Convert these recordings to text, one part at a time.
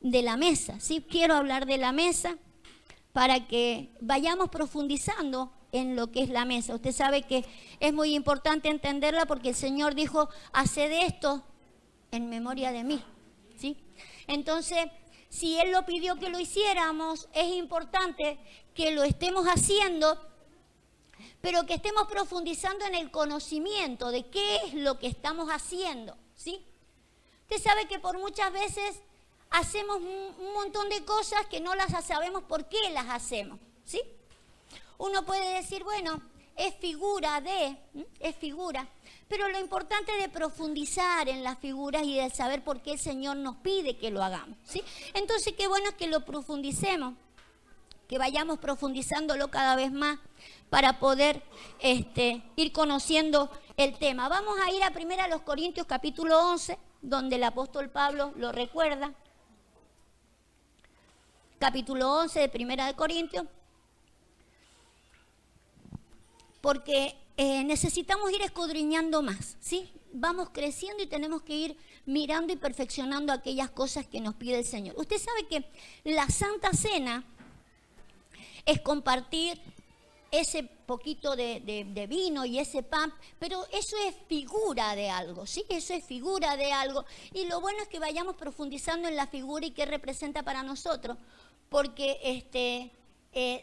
de la mesa, ¿sí? Quiero hablar de la mesa para que vayamos profundizando en lo que es la mesa. Usted sabe que es muy importante entenderla porque el Señor dijo, haced esto en memoria de mí, ¿sí? Entonces, si Él lo pidió que lo hiciéramos, es importante que lo estemos haciendo, pero que estemos profundizando en el conocimiento de qué es lo que estamos haciendo, ¿sí? Usted sabe que por muchas veces hacemos un montón de cosas que no las sabemos por qué las hacemos, ¿sí? Uno puede decir, bueno, es figura, pero lo importante es de profundizar en las figuras y de saber por qué el Señor nos pide que lo hagamos, ¿sí? Entonces, qué bueno es que lo profundicemos, que vayamos profundizándolo cada vez más para poder ir conociendo el tema. Vamos a ir a 1 Corintios capítulo 11, donde el apóstol Pablo lo recuerda. Capítulo 11 de 1 Corintios. Porque necesitamos ir escudriñando más, ¿sí? Vamos creciendo y tenemos que ir mirando y perfeccionando aquellas cosas que nos pide el Señor. Usted sabe que la Santa Cena es compartir ese poquito de vino y ese pan, pero eso es figura de algo, ¿sí? Eso es figura de algo. Y lo bueno es que vayamos profundizando en la figura y qué representa para nosotros, porque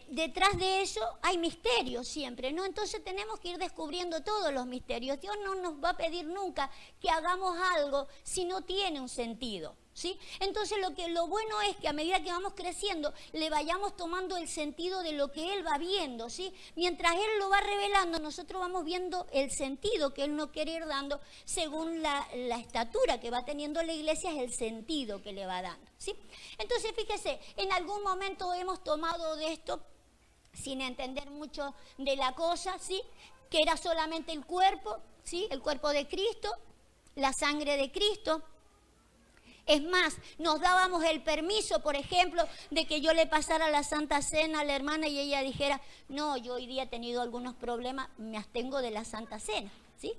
detrás de eso hay misterios siempre, ¿no? Entonces tenemos que ir descubriendo todos los misterios. Dios no nos va a pedir nunca que hagamos algo si no tiene un sentido, ¿sí? Entonces lo bueno es que a medida que vamos creciendo le vayamos tomando el sentido de lo que Él va viendo, ¿sí? Mientras Él lo va revelando, nosotros vamos viendo el sentido que Él nos quiere ir dando según la estatura que va teniendo la iglesia, es el sentido que le va dando, ¿sí? Entonces fíjese, en algún momento hemos tomado de esto sin entender mucho de la cosa, ¿sí? Que era solamente el cuerpo, ¿sí? El cuerpo de Cristo, la sangre de Cristo. Es más, nos dábamos el permiso, por ejemplo, de que yo le pasara la Santa Cena a la hermana y ella dijera, no, yo hoy día he tenido algunos problemas, me abstengo de la Santa Cena, ¿sí?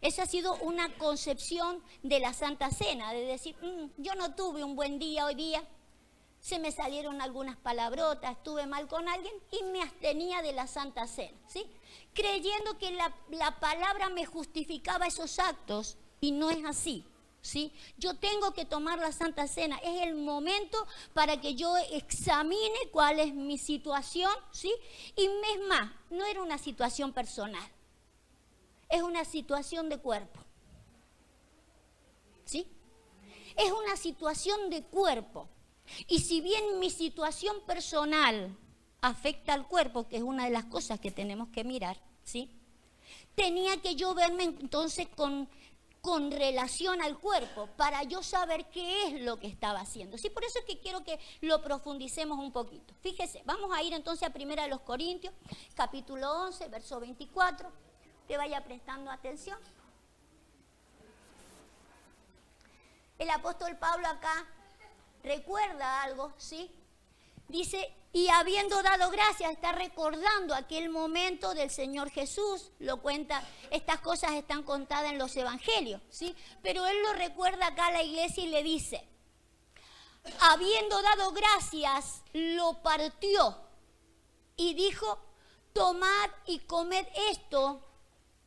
Esa ha sido una concepción de la Santa Cena, de decir, yo no tuve un buen día hoy día, se me salieron algunas palabrotas, estuve mal con alguien y me abstenía de la Santa Cena, ¿sí? Creyendo que la palabra me justificaba esos actos y no es así, ¿sí? Yo tengo que tomar la Santa Cena, es el momento para que yo examine cuál es mi situación, ¿sí? Y es más, no era una situación personal, es una situación de cuerpo, ¿sí? Es una situación de cuerpo. Y si bien mi situación personal afecta al cuerpo, que es una de las cosas que tenemos que mirar, ¿sí? Tenía que yo verme entonces con relación al cuerpo para yo saber qué es lo que estaba haciendo, ¿sí? Por eso es que quiero que lo profundicemos un poquito. Fíjese, vamos a ir entonces a 1 Corintios, capítulo 11, verso 24. Que vaya prestando atención. El apóstol Pablo acá recuerda algo, ¿sí? Dice, y habiendo dado gracias, está recordando aquel momento del Señor Jesús, lo cuenta, estas cosas están contadas en los evangelios, ¿sí? Pero él lo recuerda acá a la iglesia y le dice, habiendo dado gracias, lo partió y dijo, tomad y comed esto,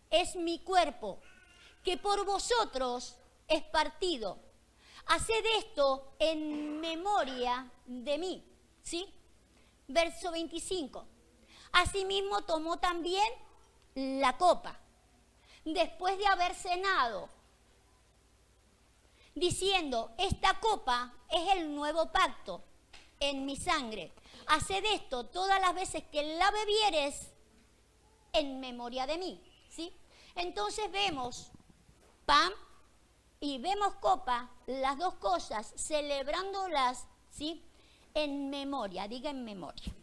es mi cuerpo, que por vosotros es partido. Haced esto en memoria de mí, ¿sí? Verso 25. Asimismo tomó también la copa, después de haber cenado, diciendo, esta copa es el nuevo pacto en mi sangre. Haced esto todas las veces que la bebieres en memoria de mí, ¿sí? Entonces vemos pan y vemos copa, las dos cosas, celebrándolas, ¿sí? En memoria, diga en memoria.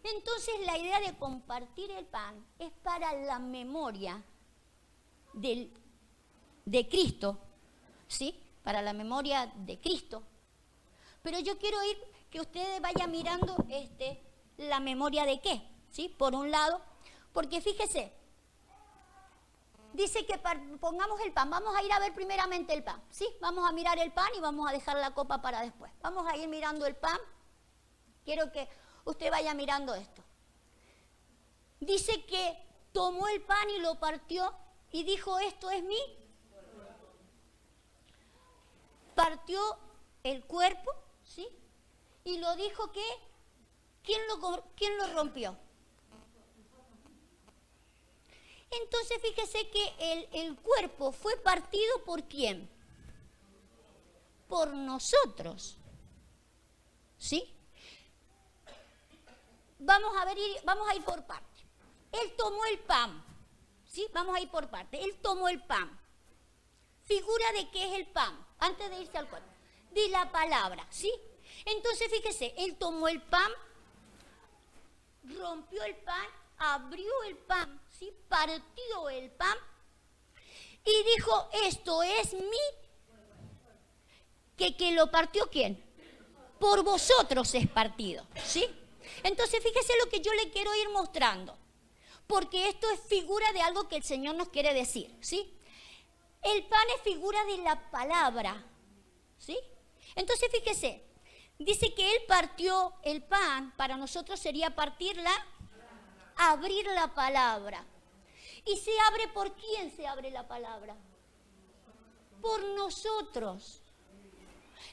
Entonces la idea de compartir el pan es para la memoria de Cristo, ¿sí? Para la memoria de Cristo. Pero yo quiero ir que ustedes vayan mirando la memoria de qué, ¿sí? Por un lado, porque fíjese, dice que pongamos el pan. Vamos a ir a ver primeramente el pan, ¿sí? Vamos a mirar el pan y vamos a dejar la copa para después. Vamos a ir mirando el pan. Quiero que usted vaya mirando esto. Dice que tomó el pan y lo partió y dijo, esto es mi. Partió el cuerpo, ¿sí? Y lo dijo que, ¿quién lo rompió? Entonces fíjese que el cuerpo fue partido ¿por quién? Por nosotros, ¿sí? Vamos a ir por partes. Él tomó el pan, ¿sí? Vamos a ir por partes. Él tomó el pan. Figura de qué es el pan, antes de irse al cuerpo. De la palabra, ¿sí? Entonces fíjese, él tomó el pan, rompió el pan, abrió el pan, ¿sí? Partió el pan y dijo, esto es mi. ¿Que lo partió quién? Por vosotros es partido, ¿sí? Entonces fíjese lo que yo le quiero ir mostrando, porque esto es figura de algo que el Señor nos quiere decir, ¿sí? El pan es figura de la palabra, ¿sí? Entonces fíjese, dice que él partió el pan, para nosotros sería abrir la palabra. ¿Y se abre por quién se abre la palabra? Por nosotros.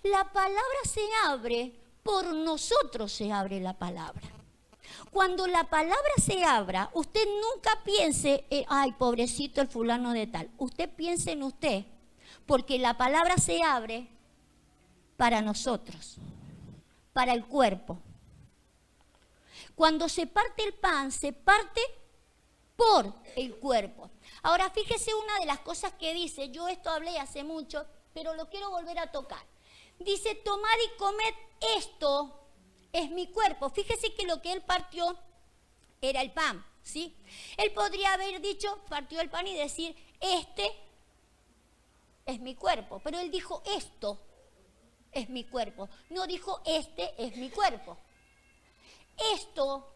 La palabra se abre, por nosotros se abre la palabra. Cuando la palabra se abra, usted nunca piense, ay, pobrecito el fulano de tal. Usted piense en usted, porque la palabra se abre para nosotros, para el cuerpo. Cuando se parte el pan, se parte por el cuerpo. Ahora, fíjese una de las cosas que dice, yo esto hablé hace mucho, pero lo quiero volver a tocar. Dice, tomad y comed, esto es mi cuerpo. Fíjese que lo que él partió era el pan, ¿sí? Él podría haber dicho, partió el pan y decir, este es mi cuerpo. Pero él dijo, esto es mi cuerpo. No dijo, este es mi cuerpo. Esto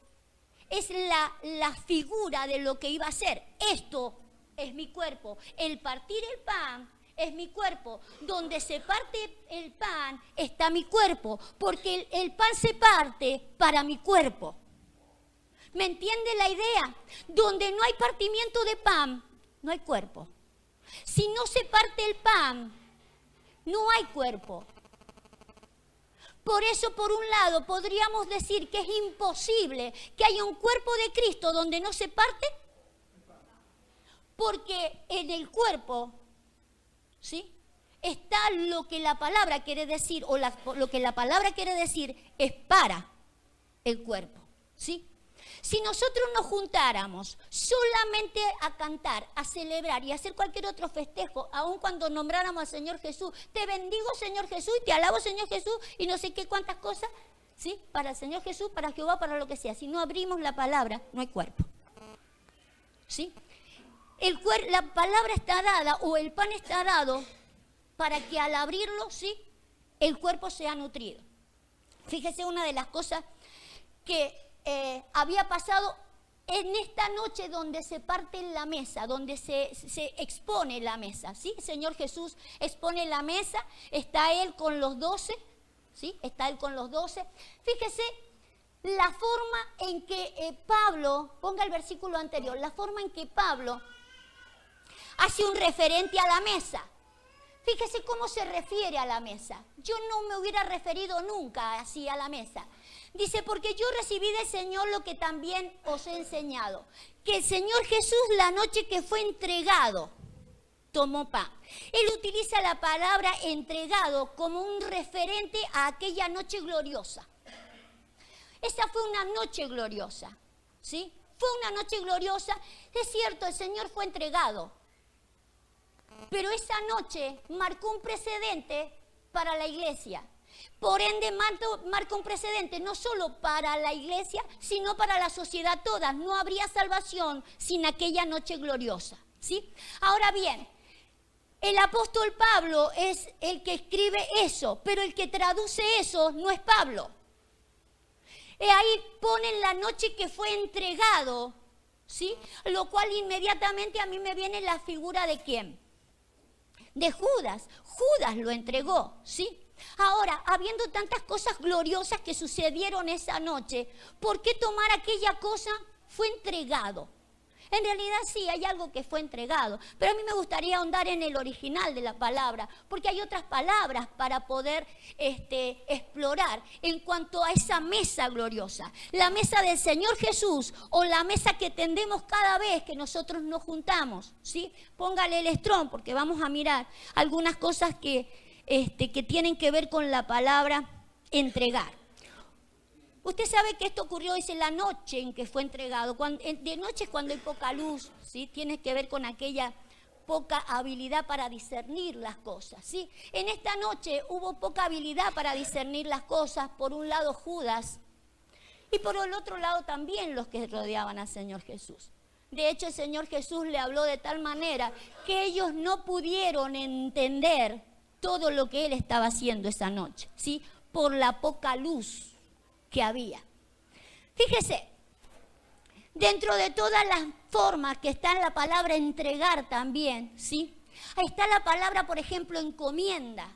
es la figura de lo que iba a ser. Esto es mi cuerpo. El partir el pan es mi cuerpo. Donde se parte el pan está mi cuerpo, porque el pan se parte para mi cuerpo. ¿Me entiende la idea? Donde no hay partimiento de pan, no hay cuerpo. Si no se parte el pan, no hay cuerpo. Por eso, por un lado, podríamos decir que es imposible que haya un cuerpo de Cristo donde no se parte, porque en el cuerpo, ¿sí?, está lo que la palabra quiere decir, o lo que la palabra quiere decir es para el cuerpo, ¿sí? Si nosotros nos juntáramos solamente a cantar, a celebrar y a hacer cualquier otro festejo, aun cuando nombráramos al Señor Jesús, te bendigo Señor Jesús y te alabo Señor Jesús y no sé qué cuántas cosas, ¿sí?, para el Señor Jesús, para Jehová, para lo que sea. Si no abrimos la palabra, no hay cuerpo, ¿sí? La palabra está dada, o el pan está dado, para que al abrirlo, ¿sí?, el cuerpo sea nutrido. Fíjese una de las cosas que había pasado en esta noche donde se parte la mesa, donde se expone la mesa, ¿sí? El Señor Jesús expone la mesa, está Él con los 12, ¿sí? Está Él con los 12. Fíjese la forma en que Pablo, ponga el versículo anterior, la forma en que Pablo hace un referente a la mesa. Fíjese cómo se refiere a la mesa. Yo no me hubiera referido nunca así a la mesa. Dice, porque yo recibí del Señor lo que también os he enseñado. Que el Señor Jesús, la noche que fue entregado, tomó pan. Él utiliza la palabra entregado como un referente a aquella noche gloriosa. Esa fue una noche gloriosa, ¿sí? Fue una noche gloriosa. Es cierto, el Señor fue entregado. Pero esa noche marcó un precedente para la iglesia. Por ende, marca un precedente no solo para la iglesia, sino para la sociedad toda. No habría salvación sin aquella noche gloriosa, ¿sí? Ahora bien, el apóstol Pablo es el que escribe eso, pero el que traduce eso no es Pablo. Ahí ponen la noche que fue entregado ¿sí? Lo cual inmediatamente a mí me viene la figura de ¿quién? De Judas. Judas lo entregó, ¿sí? Ahora, habiendo tantas cosas gloriosas que sucedieron esa noche, ¿por qué tomar aquella cosa? Fue entregado. En realidad sí, hay algo que fue entregado, pero a mí me gustaría ahondar en el original de la palabra, porque hay otras palabras para poder explorar en cuanto a esa mesa gloriosa. La mesa del Señor Jesús o la mesa que tendemos cada vez que nosotros nos juntamos, ¿sí? Póngale el estrón, porque vamos a mirar algunas cosas que tienen que ver con la palabra entregar. Usted sabe que esto ocurrió, dice, la noche en que fue entregado. De noche es cuando hay poca luz, ¿sí? Tiene que ver con aquella poca habilidad para discernir las cosas, ¿sí? En esta noche hubo poca habilidad para discernir las cosas. Por un lado Judas y por el otro lado también los que rodeaban al Señor Jesús. De hecho, el Señor Jesús le habló de tal manera que ellos no pudieron entender todo lo que Él estaba haciendo esa noche, ¿sí? Por la poca luz que había. Fíjese, dentro de todas las formas que está en la palabra entregar también, ¿sí? Ahí está la palabra, por ejemplo, encomienda,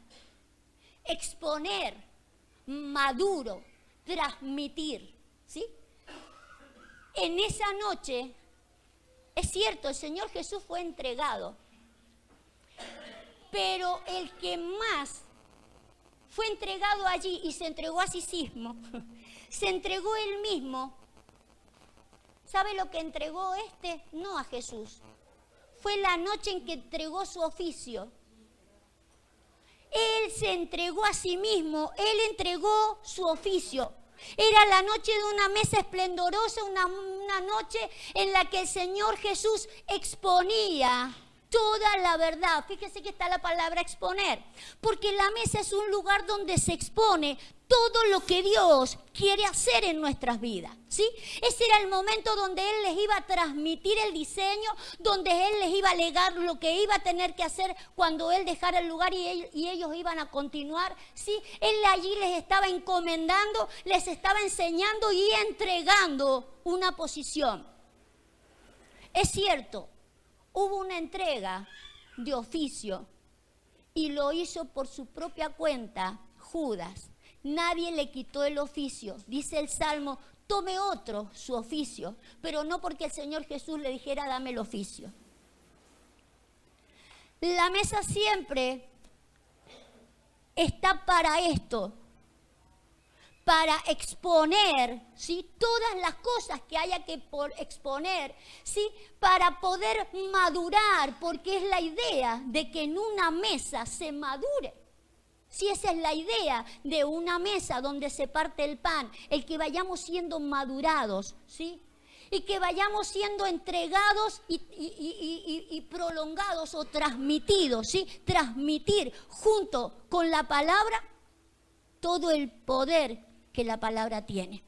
exponer, maduro, transmitir, ¿sí? En esa noche, es cierto, el Señor Jesús fue entregado, pero el que más fue entregado allí y se entregó a sí mismo, se entregó él mismo. ¿Sabe lo que entregó No a Jesús. Fue la noche en que entregó su oficio. Él se entregó a sí mismo, él entregó su oficio. Era la noche de una mesa esplendorosa, una noche en la que el Señor Jesús exponía toda la verdad. Fíjese que está la palabra exponer, porque la mesa es un lugar donde se expone todo lo que Dios quiere hacer en nuestras vidas, ¿sí? Ese era el momento donde Él les iba a transmitir el diseño, donde Él les iba a legar lo que iba a tener que hacer cuando Él dejara el lugar y ellos iban a continuar, ¿sí? Él allí les estaba encomendando, les estaba enseñando y entregando una posición. Es cierto, hubo una entrega de oficio y lo hizo por su propia cuenta Judas. Nadie le quitó el oficio. Dice el Salmo, tome otro su oficio, pero no porque el Señor Jesús le dijera dame el oficio. La mesa siempre está para esto, para exponer, ¿sí? Todas las cosas que haya que exponer, ¿sí? Para poder madurar, porque es la idea de que en una mesa se madure. Si esa es la idea de una mesa donde se parte el pan, el que vayamos siendo madurados, ¿sí? Y que vayamos siendo entregados y prolongados o transmitidos, ¿sí? Transmitir junto con la palabra todo el poder que la palabra tiene.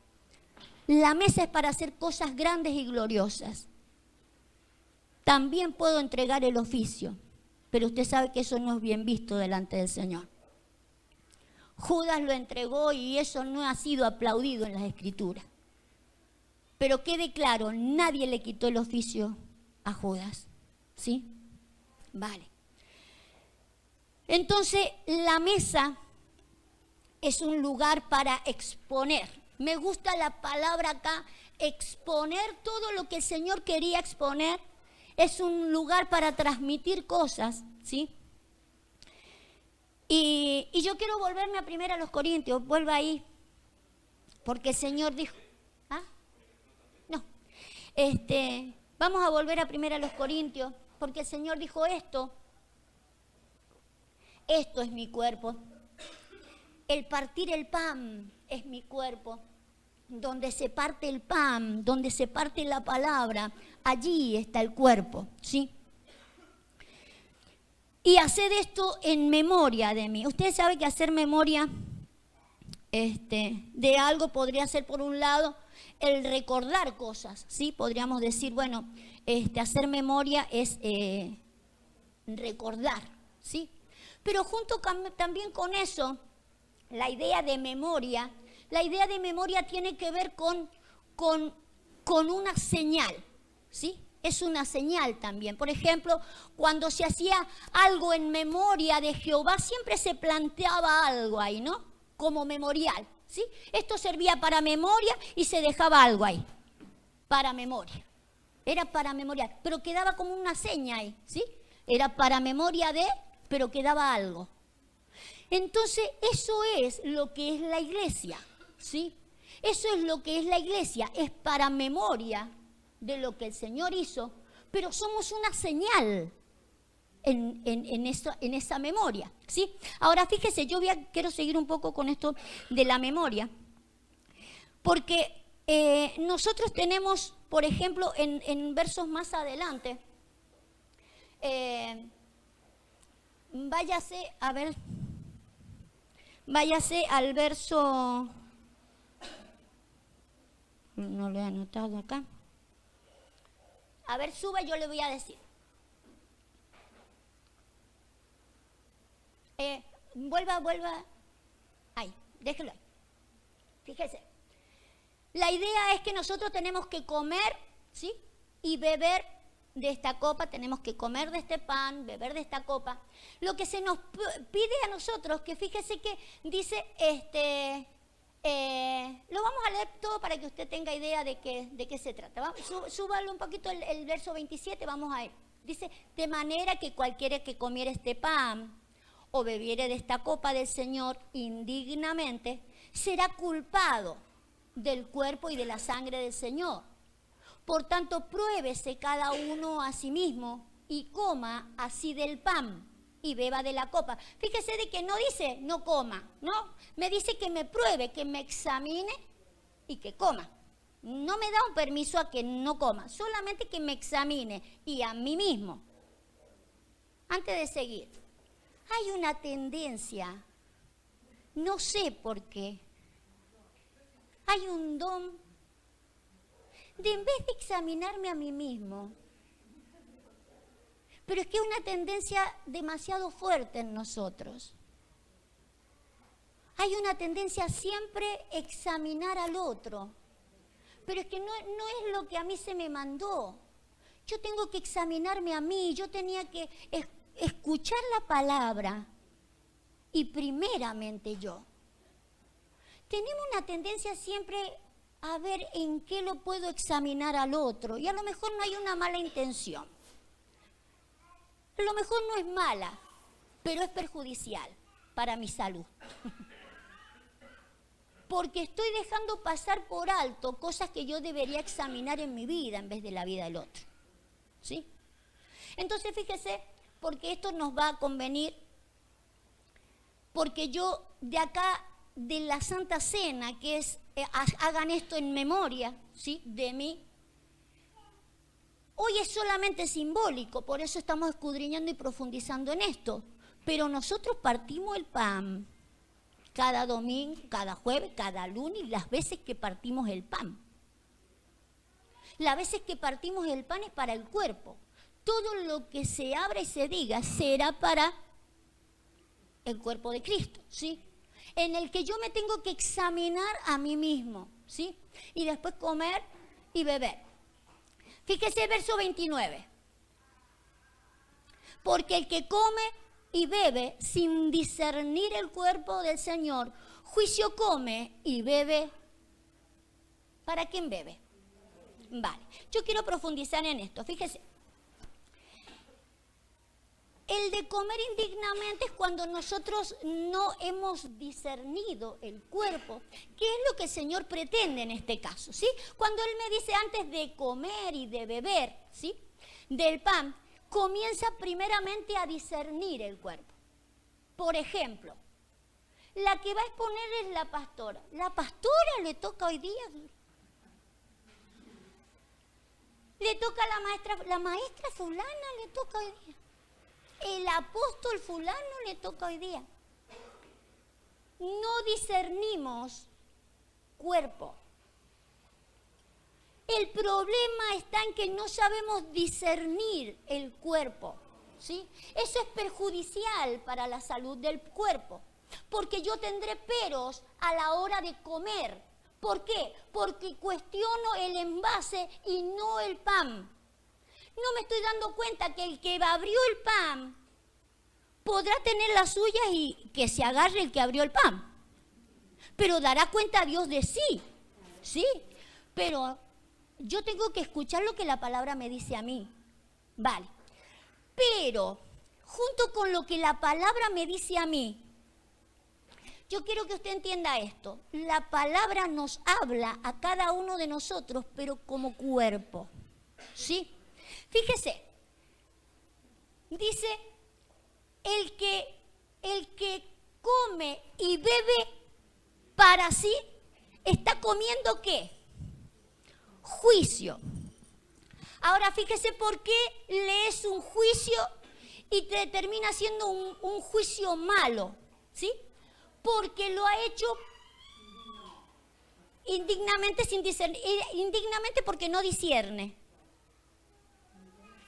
La mesa es para hacer cosas grandes y gloriosas. También puedo entregar el oficio, pero usted sabe que eso no es bien visto delante del Señor. Judas lo entregó y eso no ha sido aplaudido en las Escrituras. Pero quede claro, nadie le quitó el oficio a Judas, ¿sí? Vale. Entonces, la mesa es un lugar para exponer. Me gusta la palabra acá, exponer todo lo que el Señor quería exponer. Es un lugar para transmitir cosas, ¿sí? Y yo quiero volverme a 1 Corintios, vuelva ahí, porque el Señor dijo, no, vamos a volver a 1 Corintios, porque el Señor dijo esto es mi cuerpo, el partir el pan es mi cuerpo, donde se parte el pan, donde se parte la palabra, allí está el cuerpo, ¿sí? Y haced esto en memoria de mí. Usted sabe que hacer memoria de algo podría ser, por un lado, el recordar cosas, ¿sí? Podríamos decir, bueno, hacer memoria es recordar, ¿sí? Pero junto también con eso, la idea de memoria tiene que ver con una señal, ¿sí? Es una señal también. Por ejemplo, cuando se hacía algo en memoria de Jehová, siempre se planteaba algo ahí, ¿no? Como memorial, ¿sí? Esto servía para memoria y se dejaba algo ahí, para memoria. Era para memorial, pero quedaba como una seña ahí, ¿sí? Era para memoria de, pero quedaba algo. Entonces, eso es lo que es la iglesia, ¿sí? Eso es lo que es la iglesia, es para memoria de lo que el Señor hizo, pero somos una señal en esa memoria, ¿sí? Ahora, fíjese, quiero seguir un poco con esto de la memoria, porque nosotros tenemos, por ejemplo, en versos más adelante, váyase al verso, no lo he anotado acá. A ver, suba, yo le voy a decir. Vuelva. Ahí, déjelo ahí. Fíjese. La idea es que nosotros tenemos que comer, ¿sí? Y beber de esta copa, tenemos que comer de este pan, beber de esta copa. Lo que se nos pide a nosotros, que fíjese que dice, lo vamos a leer todo para que usted tenga idea de qué se trata. Súbalo un poquito el verso 27, vamos a ver. Dice, de manera que cualquiera que comiera este pan o bebiere de esta copa del Señor indignamente, será culpado del cuerpo y de la sangre del Señor. Por tanto, pruébese cada uno a sí mismo y coma así del pan y beba de la copa. Fíjese de que no dice no coma, ¿no? Me dice que me pruebe, que me examine y que coma. No me da un permiso a que no coma, solamente que me examine y a mí mismo. Antes de seguir, hay una tendencia, no sé por qué, hay un don de en vez de examinarme a mí mismo, pero es que es una tendencia demasiado fuerte en nosotros. Hay una tendencia a siempre examinar al otro, pero es que no es lo que a mí se me mandó. Yo tengo que examinarme a mí, yo tenía que escuchar la palabra y primeramente yo. Tenemos una tendencia siempre a ver en qué lo puedo examinar al otro y a lo mejor no hay una mala intención. A lo mejor no es mala, pero es perjudicial para mi salud. Porque estoy dejando pasar por alto cosas que yo debería examinar en mi vida en vez de la vida del otro. ¿Sí? Entonces fíjese, porque esto nos va a convenir, porque yo de acá, de la Santa Cena, que es, hagan esto en memoria, ¿sí?, de mí. Hoy es solamente simbólico, por eso estamos escudriñando y profundizando en esto. Pero nosotros partimos el pan cada domingo, cada jueves, cada lunes, las veces que partimos el pan. Las veces que partimos el pan es para el cuerpo. Todo lo que se abra y se diga será para el cuerpo de Cristo, ¿sí? En el que yo me tengo que examinar a mí mismo, ¿sí? Y después comer y beber. Fíjese el verso 29. Porque el que come y bebe sin discernir el cuerpo del Señor, juicio come y bebe. ¿Para quién bebe? Vale, yo quiero profundizar en esto. Fíjese. El de comer indignamente es cuando nosotros no hemos discernido el cuerpo, que es lo que el Señor pretende en este caso, ¿sí? Cuando Él me dice antes de comer y de beber, ¿sí?, del pan, comienza primeramente a discernir el cuerpo. Por ejemplo, la que va a exponer es la pastora. La pastora le toca hoy día, le toca a la maestra fulana le toca hoy día. El apóstol fulano le toca hoy día. No discernimos cuerpo. El problema está en que no sabemos discernir el cuerpo, ¿sí? Eso es perjudicial para la salud del cuerpo, porque yo tendré peros a la hora de comer. ¿Por qué? Porque cuestiono el envase y no el pan. No me estoy dando cuenta que el que abrió el pan podrá tener las suyas y que se agarre el que abrió el pan. Pero dará cuenta a Dios de sí, ¿sí? Pero yo tengo que escuchar lo que la palabra me dice a mí. Vale. Pero, junto con lo que la palabra me dice a mí, yo quiero que usted entienda esto. La palabra nos habla a cada uno de nosotros, pero como cuerpo, ¿sí? Fíjese, dice, el que come y bebe para sí, está comiendo ¿qué? Juicio. Ahora fíjese por qué le es un juicio y te termina siendo un juicio malo, ¿sí? Porque lo ha hecho indignamente, sin discernir, indignamente porque no discierne.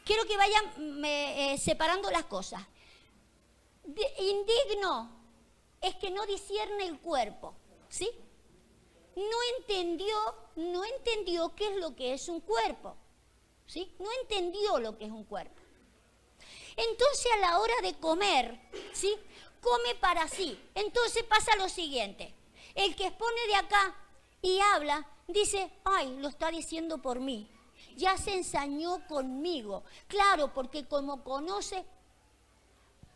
Quiero que vayan separando las cosas. Indigno es que no discierne el cuerpo, ¿sí? No entendió qué es lo que es un cuerpo, ¿sí? No entendió lo que es un cuerpo. Entonces a la hora de comer, ¿sí? Come para sí. Entonces pasa lo siguiente. El que expone de acá y habla, dice, ay, lo está diciendo por mí. Ya se ensañó conmigo. Claro, porque como conoce,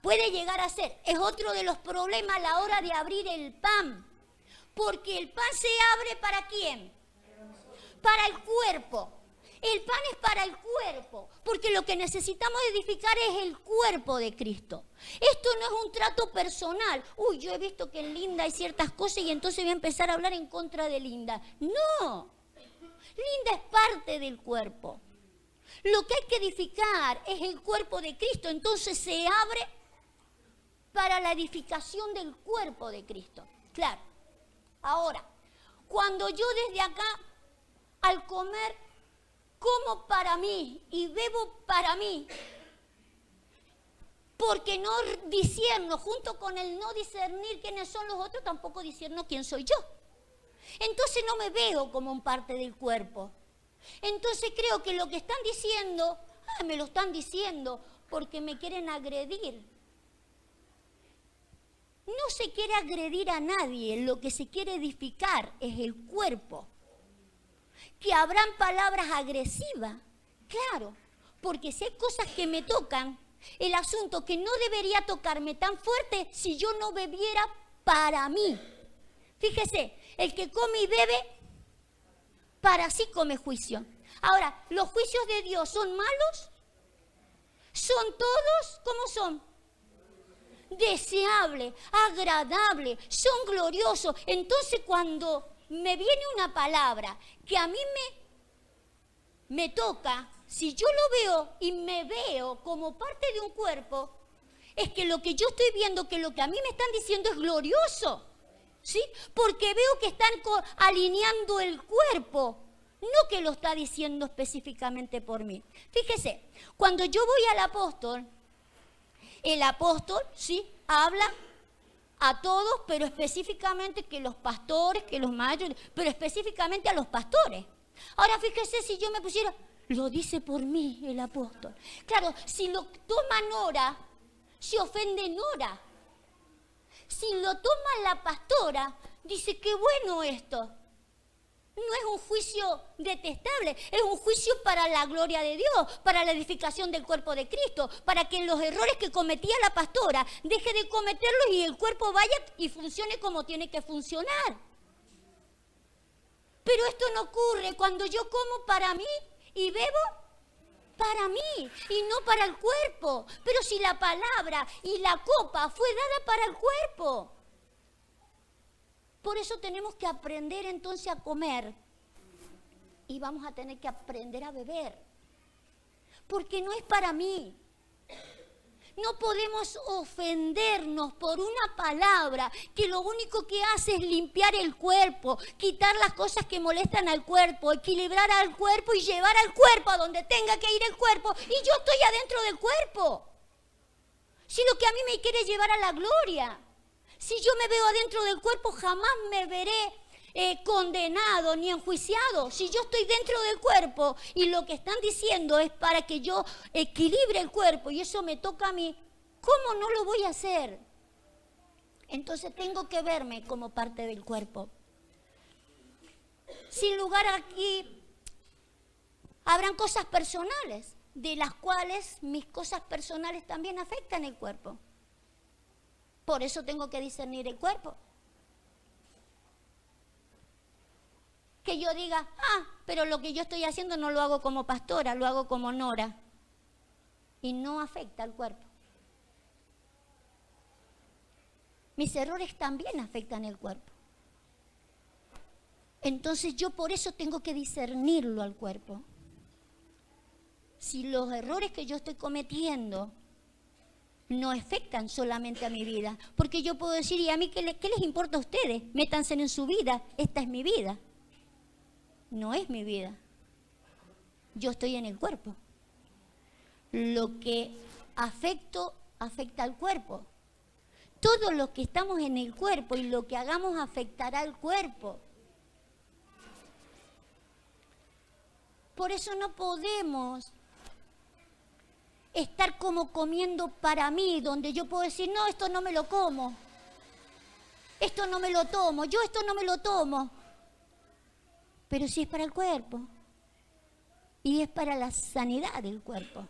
puede llegar a ser. Es otro de los problemas a la hora de abrir el pan. Porque el pan se abre ¿para quién? Para el cuerpo. El pan es para el cuerpo, porque lo que necesitamos edificar es el cuerpo de Cristo. Esto no es un trato personal. Uy, yo he visto que en Linda hay ciertas cosas y entonces voy a empezar a hablar en contra de Linda. No, Linda es parte del cuerpo. Lo que hay que edificar es el cuerpo de Cristo, entonces se abre para la edificación del cuerpo de Cristo. Claro. Ahora, cuando yo desde acá, al comer, como para mí y bebo para mí, porque no discierno, junto con el no discernir quiénes son los otros, tampoco discierno quién soy yo. Entonces no me veo como un parte del cuerpo. Entonces creo que lo que están diciendo, me lo están diciendo porque me quieren agredir. No se quiere agredir a nadie, lo que se quiere edificar es el cuerpo. Que habrán palabras agresivas, claro, porque si hay cosas que me tocan, el asunto que no debería tocarme tan fuerte si yo no bebiera para mí. Fíjese, el que come y bebe, para sí come juicio. Ahora, ¿los juicios de Dios son malos? ¿Son todos? ¿Cómo son? Deseables, agradables, son gloriosos. Entonces cuando me viene una palabra que a mí me toca, si yo lo veo y me veo como parte de un cuerpo, es que lo que yo estoy viendo, que lo que a mí me están diciendo es glorioso, ¿sí? Porque veo que están alineando el cuerpo, no que lo está diciendo específicamente por mí. Fíjese, cuando yo voy al apóstol, el apóstol, ¿sí? Habla a todos, pero específicamente que los pastores, que los mayores, pero específicamente a los pastores. Ahora fíjese si yo me pusiera, lo dice por mí el apóstol. Claro, si lo toma Nora, se ofende Nora. Si lo toma la pastora, dice qué bueno esto. No es un juicio detestable, es un juicio para la gloria de Dios, para la edificación del cuerpo de Cristo, para que los errores que cometía la pastora deje de cometerlos y el cuerpo vaya y funcione como tiene que funcionar. Pero esto no ocurre cuando yo como para mí y bebo para mí y no para el cuerpo. Pero si la palabra y la copa fue dada para el cuerpo. Por eso tenemos que aprender entonces a comer y vamos a tener que aprender a beber, porque no es para mí. No podemos ofendernos por una palabra que lo único que hace es limpiar el cuerpo, quitar las cosas que molestan al cuerpo, equilibrar al cuerpo y llevar al cuerpo a donde tenga que ir el cuerpo y yo estoy adentro del cuerpo. Si lo que a mí me quiere llevar a la gloria. Si yo me veo adentro del cuerpo, jamás me veré condenado ni enjuiciado. Si yo estoy dentro del cuerpo y lo que están diciendo es para que yo equilibre el cuerpo y eso me toca a mí, ¿cómo no lo voy a hacer? Entonces tengo que verme como parte del cuerpo. Sin lugar aquí, habrán cosas personales, de las cuales mis cosas personales también afectan el cuerpo. Por eso tengo que discernir el cuerpo. Que yo diga, pero lo que yo estoy haciendo no lo hago como pastora, lo hago como nora. Y no afecta al cuerpo. Mis errores también afectan el cuerpo. Entonces yo por eso tengo que discernirlo al cuerpo. Si los errores que yo estoy cometiendo no afectan solamente a mi vida, porque yo puedo decir, ¿y a mí qué les importa a ustedes? Métanse en su vida, esta es mi vida. No es mi vida. Yo estoy en el cuerpo. Lo que afecta al cuerpo. Todo lo que estamos en el cuerpo y lo que hagamos afectará al cuerpo. Por eso no podemos estar como comiendo para mí, donde yo puedo decir, no, esto no me lo como, esto no me lo tomo, yo esto no me lo tomo. Pero sí es para el cuerpo y es para la sanidad del cuerpo,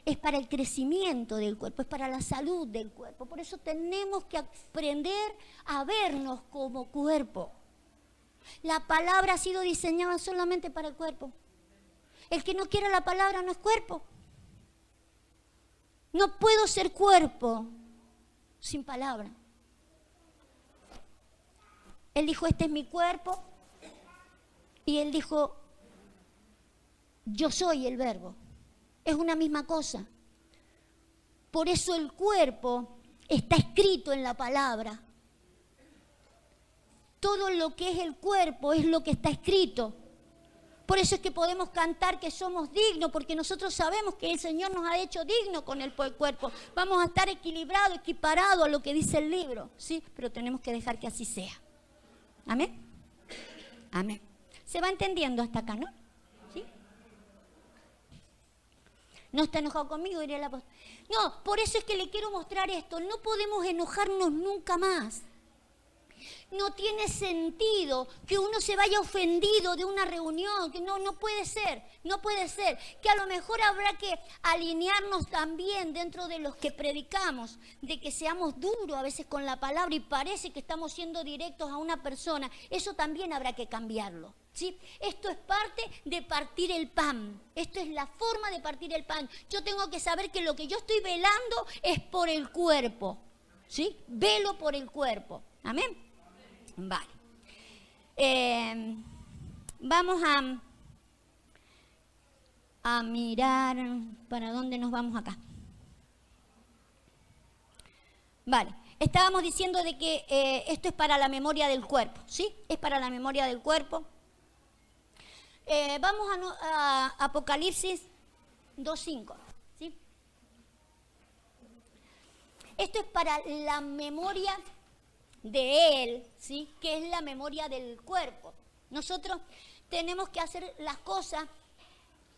es para el crecimiento del cuerpo, es para la salud del cuerpo. Por eso tenemos que aprender a vernos como cuerpo. La palabra ha sido diseñada solamente para el cuerpo. El que no quiera la palabra no es cuerpo. No puedo ser cuerpo sin palabra. Él dijo, este es mi cuerpo. Y él dijo, yo soy el verbo. Es una misma cosa. Por eso el cuerpo está escrito en la palabra. Todo lo que es el cuerpo es lo que está escrito. Por eso es que podemos cantar que somos dignos, porque nosotros sabemos que el Señor nos ha hecho dignos con el cuerpo. Vamos a estar equilibrados, equiparados a lo que dice el libro, ¿sí? Pero tenemos que dejar que así sea. ¿Amén? Amén. ¿Se va entendiendo hasta acá, no? ¿Sí? ¿No está enojado conmigo? Diría el apóstol. No, por eso es que le quiero mostrar esto. No podemos enojarnos nunca más. No tiene sentido que uno se vaya ofendido de una reunión, que no puede ser, no puede ser. Que a lo mejor habrá que alinearnos también dentro de los que predicamos, de que seamos duros a veces con la palabra y parece que estamos siendo directos a una persona. Eso también habrá que cambiarlo, ¿sí? Esto es parte de partir el pan, esto es la forma de partir el pan. Yo tengo que saber que lo que yo estoy velando es por el cuerpo, ¿sí? Velo por el cuerpo, amén. Vale. Vamos a mirar para dónde nos vamos acá. Vale. Estábamos diciendo de que esto es para la memoria del cuerpo, ¿sí? Es para la memoria del cuerpo. Vamos a Apocalipsis 2:5, ¿sí? Esto es para la memoria de Él, ¿sí? Que es la memoria del cuerpo. Nosotros tenemos que hacer las cosas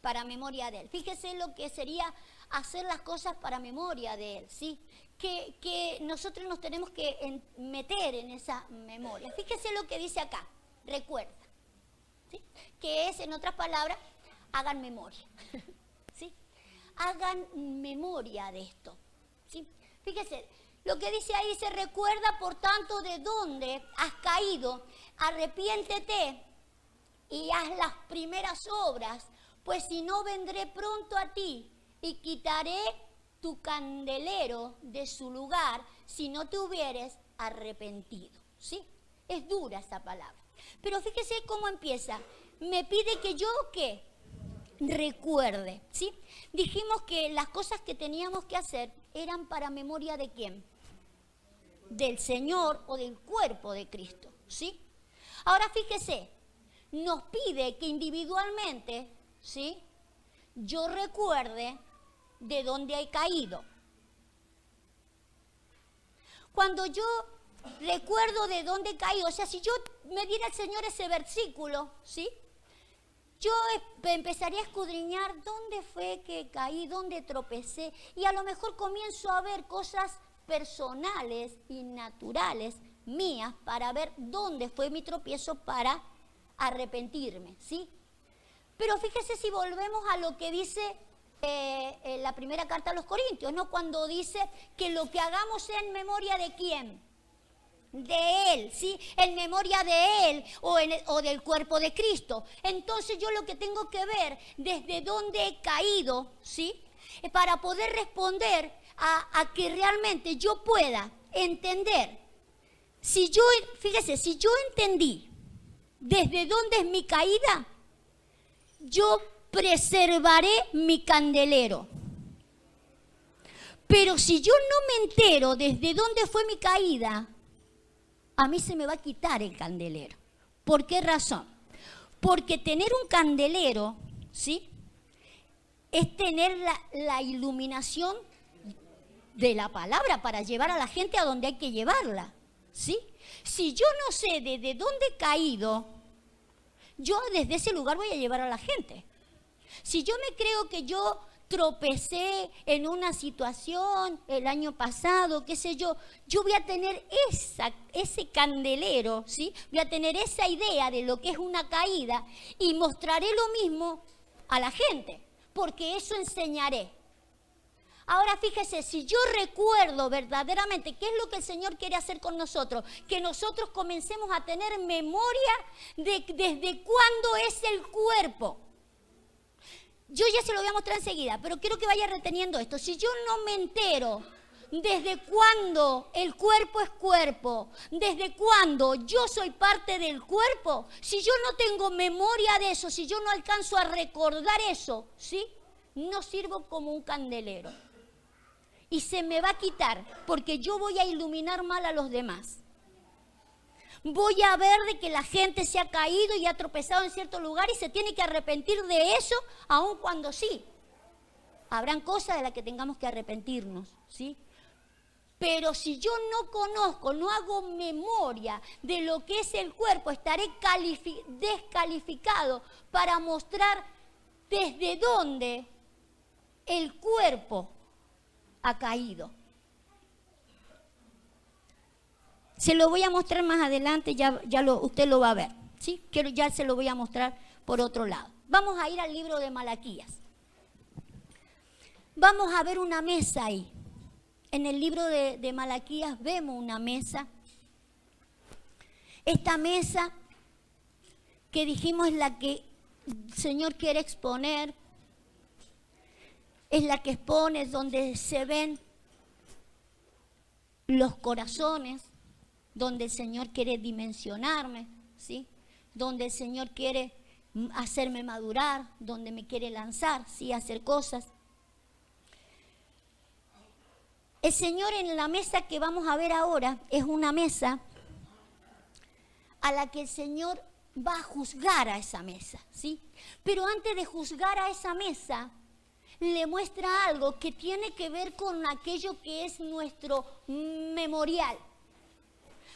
para memoria de Él. Fíjese lo que sería hacer las cosas para memoria de Él, ¿sí? Que nosotros nos tenemos que meter en esa memoria. Fíjese lo que dice acá, recuerda, ¿sí? Que es, en otras palabras, hagan memoria, ¿sí? Hagan memoria de esto, ¿sí? Fíjese. Lo que dice ahí dice, recuerda por tanto de dónde has caído, arrepiéntete y haz las primeras obras, pues si no vendré pronto a ti y quitaré tu candelero de su lugar si no te hubieres arrepentido, ¿sí? Es dura esa palabra. Pero fíjese cómo empieza. Me pide que yo, ¿qué? Recuerde, ¿sí? Dijimos que las cosas que teníamos que hacer eran para memoria ¿de quién? Del Señor o del cuerpo de Cristo, ¿sí? Ahora fíjese, nos pide que individualmente, ¿sí? Yo recuerde de dónde he caído. Cuando yo recuerdo de dónde he caído. O sea, si yo me diera el Señor ese versículo, ¿sí? Yo empezaría a escudriñar dónde fue que caí, dónde tropecé, y a lo mejor comienzo a ver cosas personales y naturales mías para ver dónde fue mi tropiezo para arrepentirme, ¿sí? Pero fíjese si volvemos a lo que dice la primera carta a los Corintios, ¿no? Cuando dice que lo que hagamos sea en memoria de ¿quién? De Él, ¿sí? En memoria de Él o del cuerpo de Cristo. Entonces yo lo que tengo que ver desde dónde he caído, ¿sí? Para poder responder a que realmente yo pueda entender. Fíjese, si yo entendí desde dónde es mi caída, yo preservaré mi candelero. Pero si yo no me entero desde dónde fue mi caída, a mí se me va a quitar el candelero. ¿Por qué razón? Porque tener un candelero, ¿sí? Es tener la iluminación de la palabra para llevar a la gente a donde hay que llevarla, ¿sí? Si yo no sé desde dónde he caído, yo desde ese lugar voy a llevar a la gente. Si yo me creo que yo tropecé en una situación el año pasado, qué sé yo voy a tener ese candelero, ¿sí? Voy a tener esa idea de lo que es una caída y mostraré lo mismo a la gente, porque eso enseñaré. Ahora fíjese, si yo recuerdo verdaderamente qué es lo que el Señor quiere hacer con nosotros, que nosotros comencemos a tener memoria de desde cuándo es el cuerpo. Yo ya se lo voy a mostrar enseguida, pero quiero que vaya reteniendo esto. Si yo no me entero desde cuándo el cuerpo es cuerpo, desde cuándo yo soy parte del cuerpo, si yo no tengo memoria de eso, si yo no alcanzo a recordar eso, ¿sí? No sirvo como un candelero. Y se me va a quitar, porque yo voy a iluminar mal a los demás. Voy a ver de que la gente se ha caído y ha tropezado en cierto lugar y se tiene que arrepentir de eso, aun cuando sí. Habrán cosas de las que tengamos que arrepentirnos, ¿sí? Pero si yo no conozco, no hago memoria de lo que es el cuerpo, estaré descalificado para mostrar desde dónde el cuerpo ha caído. Se lo voy a mostrar más adelante, usted lo va a ver, ¿sí? Ya se lo voy a mostrar por otro lado. Vamos a ir al libro de Malaquías. Vamos a ver una mesa ahí. En el libro de Malaquías vemos una mesa. Esta mesa que dijimos es la que el Señor quiere exponer. Es la que expone donde se ven los corazones, donde el Señor quiere dimensionarme, ¿sí? Donde el Señor quiere hacerme madurar, donde me quiere lanzar, ¿sí? Hacer cosas. El Señor en la mesa que vamos a ver ahora es una mesa a la que el Señor va a juzgar a esa mesa, ¿sí? Pero antes de juzgar a esa mesa, le muestra algo que tiene que ver con aquello que es nuestro memorial,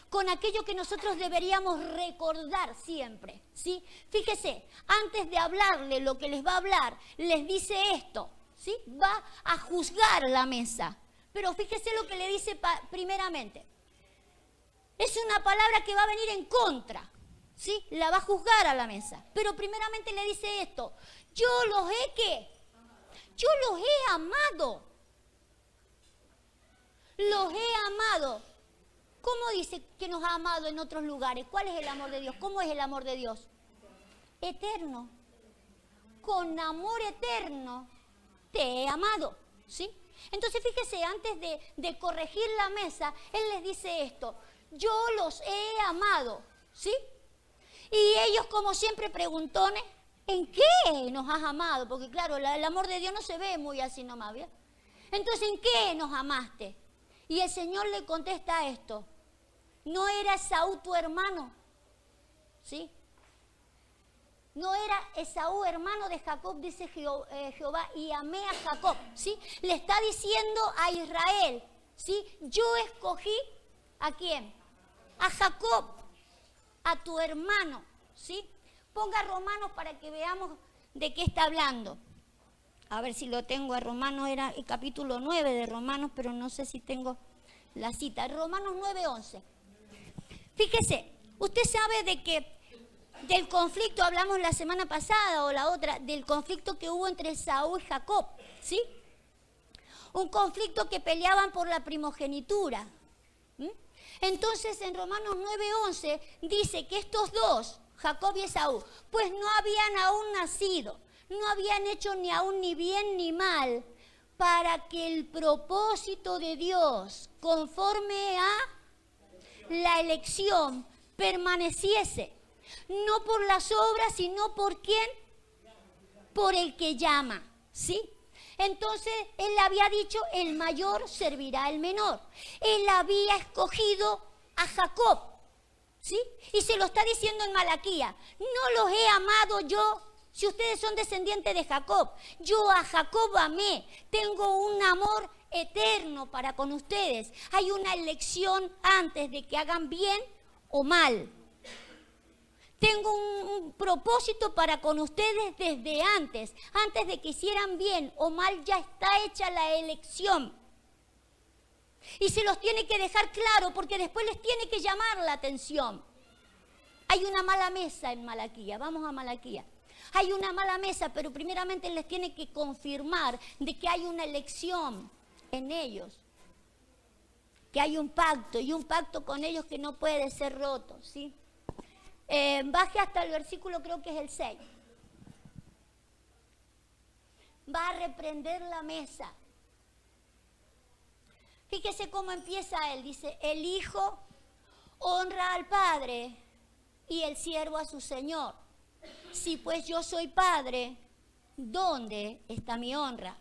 con aquello que nosotros deberíamos recordar siempre, ¿sí? Fíjese, antes de hablarle lo que les va a hablar, les dice esto, ¿sí? Va a juzgar la mesa. Pero fíjese lo que le dice primeramente. Es una palabra que va a venir en contra, ¿sí? La va a juzgar a la mesa. Pero primeramente le dice esto. Yo los he, ¿qué? Yo los he amado. Los he amado. ¿Cómo dice que nos ha amado en otros lugares? ¿Cuál es el amor de Dios? ¿Cómo es el amor de Dios? Eterno. Con amor eterno te he amado, ¿sí? Entonces fíjese, antes de corregir la mesa, Él les dice esto. Yo los he amado, ¿sí? Y ellos, como siempre, preguntones, ¿en qué nos has amado? Porque claro, el amor de Dios no se ve muy así nomás, ¿bien? Entonces, ¿en qué nos amaste? Y el Señor le contesta esto. ¿No era Esaú tu hermano? ¿Sí? ¿No era Esaú hermano de Jacob? Dice Jehová, y amé a Jacob, ¿sí? Le está diciendo a Israel, ¿sí? Yo escogí, ¿a quién? a Jacob, a tu hermano, ¿sí? Ponga Romanos para que veamos de qué está hablando. A ver si lo tengo a Romanos, era el capítulo 9 de Romanos, pero no sé si tengo la cita. Romanos 9:11. Fíjese, usted sabe de que del conflicto, hablamos la semana pasada o la otra, del conflicto que hubo entre Saúl y Jacob, ¿sí? Un conflicto que peleaban por la primogenitura. Entonces en Romanos 9:11 dice que estos dos, Jacob y Esaú, pues no habían aún nacido, no habían hecho ni aún ni bien ni mal, para que el propósito de Dios, conforme a la elección, permaneciese, no por las obras, sino por quién, por el que llama, ¿sí? Entonces él había dicho, el mayor servirá al menor. Él había escogido a Jacob, ¿sí? Y se lo está diciendo en Malaquía, no los he amado yo. Si ustedes son descendientes de Jacob, yo a Jacob amé, tengo un amor eterno para con ustedes. Hay una elección antes de que hagan bien o mal. Tengo un propósito para con ustedes desde antes de que hicieran bien o mal, ya está hecha la elección. Y se los tiene que dejar claro porque después les tiene que llamar la atención. Hay una mala mesa en Malaquía, vamos a Malaquía. Hay una mala mesa, pero primeramente les tiene que confirmar de que hay una elección en ellos, que hay un pacto y un pacto con ellos que no puede ser roto, ¿sí? Baje hasta el versículo, creo que es el 6. Va a reprender la mesa. Fíjese cómo empieza él, dice, el hijo honra al padre y el siervo a su señor. Si pues yo soy padre, ¿dónde está mi honra?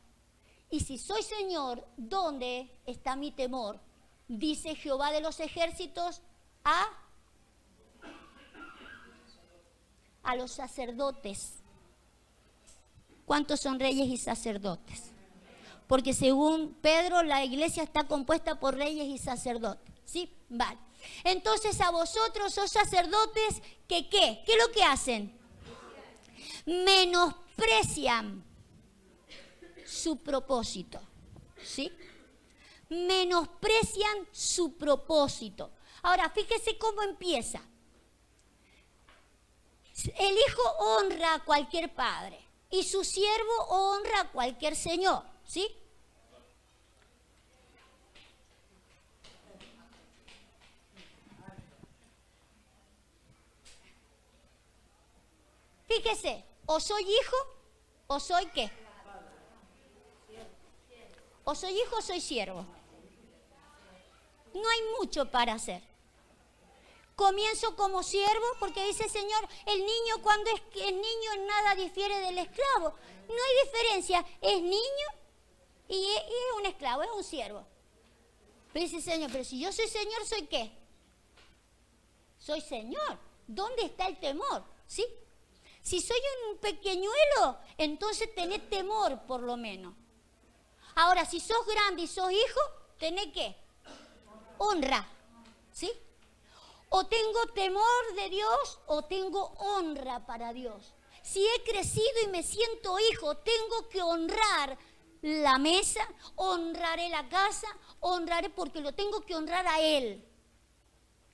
Y si soy señor, ¿dónde está mi temor? Dice Jehová de los ejércitos a los sacerdotes. ¿Cuántos son reyes y sacerdotes? Porque según Pedro, la iglesia está compuesta por reyes y sacerdotes. ¿Sí? Vale. Entonces a vosotros, oh sacerdotes, ¿qué? ¿Qué es lo que hacen? Menosprecian su propósito, ¿sí? Menosprecian su propósito. Ahora, fíjese cómo empieza. El hijo honra a cualquier padre y su siervo honra a cualquier señor, ¿sí? Fíjese, o soy hijo o soy ¿qué? O soy hijo o soy siervo. No hay mucho para hacer. Comienzo como siervo porque dice el Señor, el niño cuando es niño en nada difiere del esclavo. No hay diferencia, es niño y es un esclavo, es un siervo. Pero dice el Señor, pero si yo soy Señor, ¿soy qué? Soy Señor. ¿Dónde está el temor? ¿Sí? Si soy un pequeñuelo, entonces tenés temor por lo menos. Ahora, si sos grande y sos hijo, tenés ¿qué? Honra, ¿sí? O tengo temor de Dios o tengo honra para Dios. Si he crecido y me siento hijo, tengo que honrar la mesa, honraré la casa, honraré porque lo tengo que honrar a Él.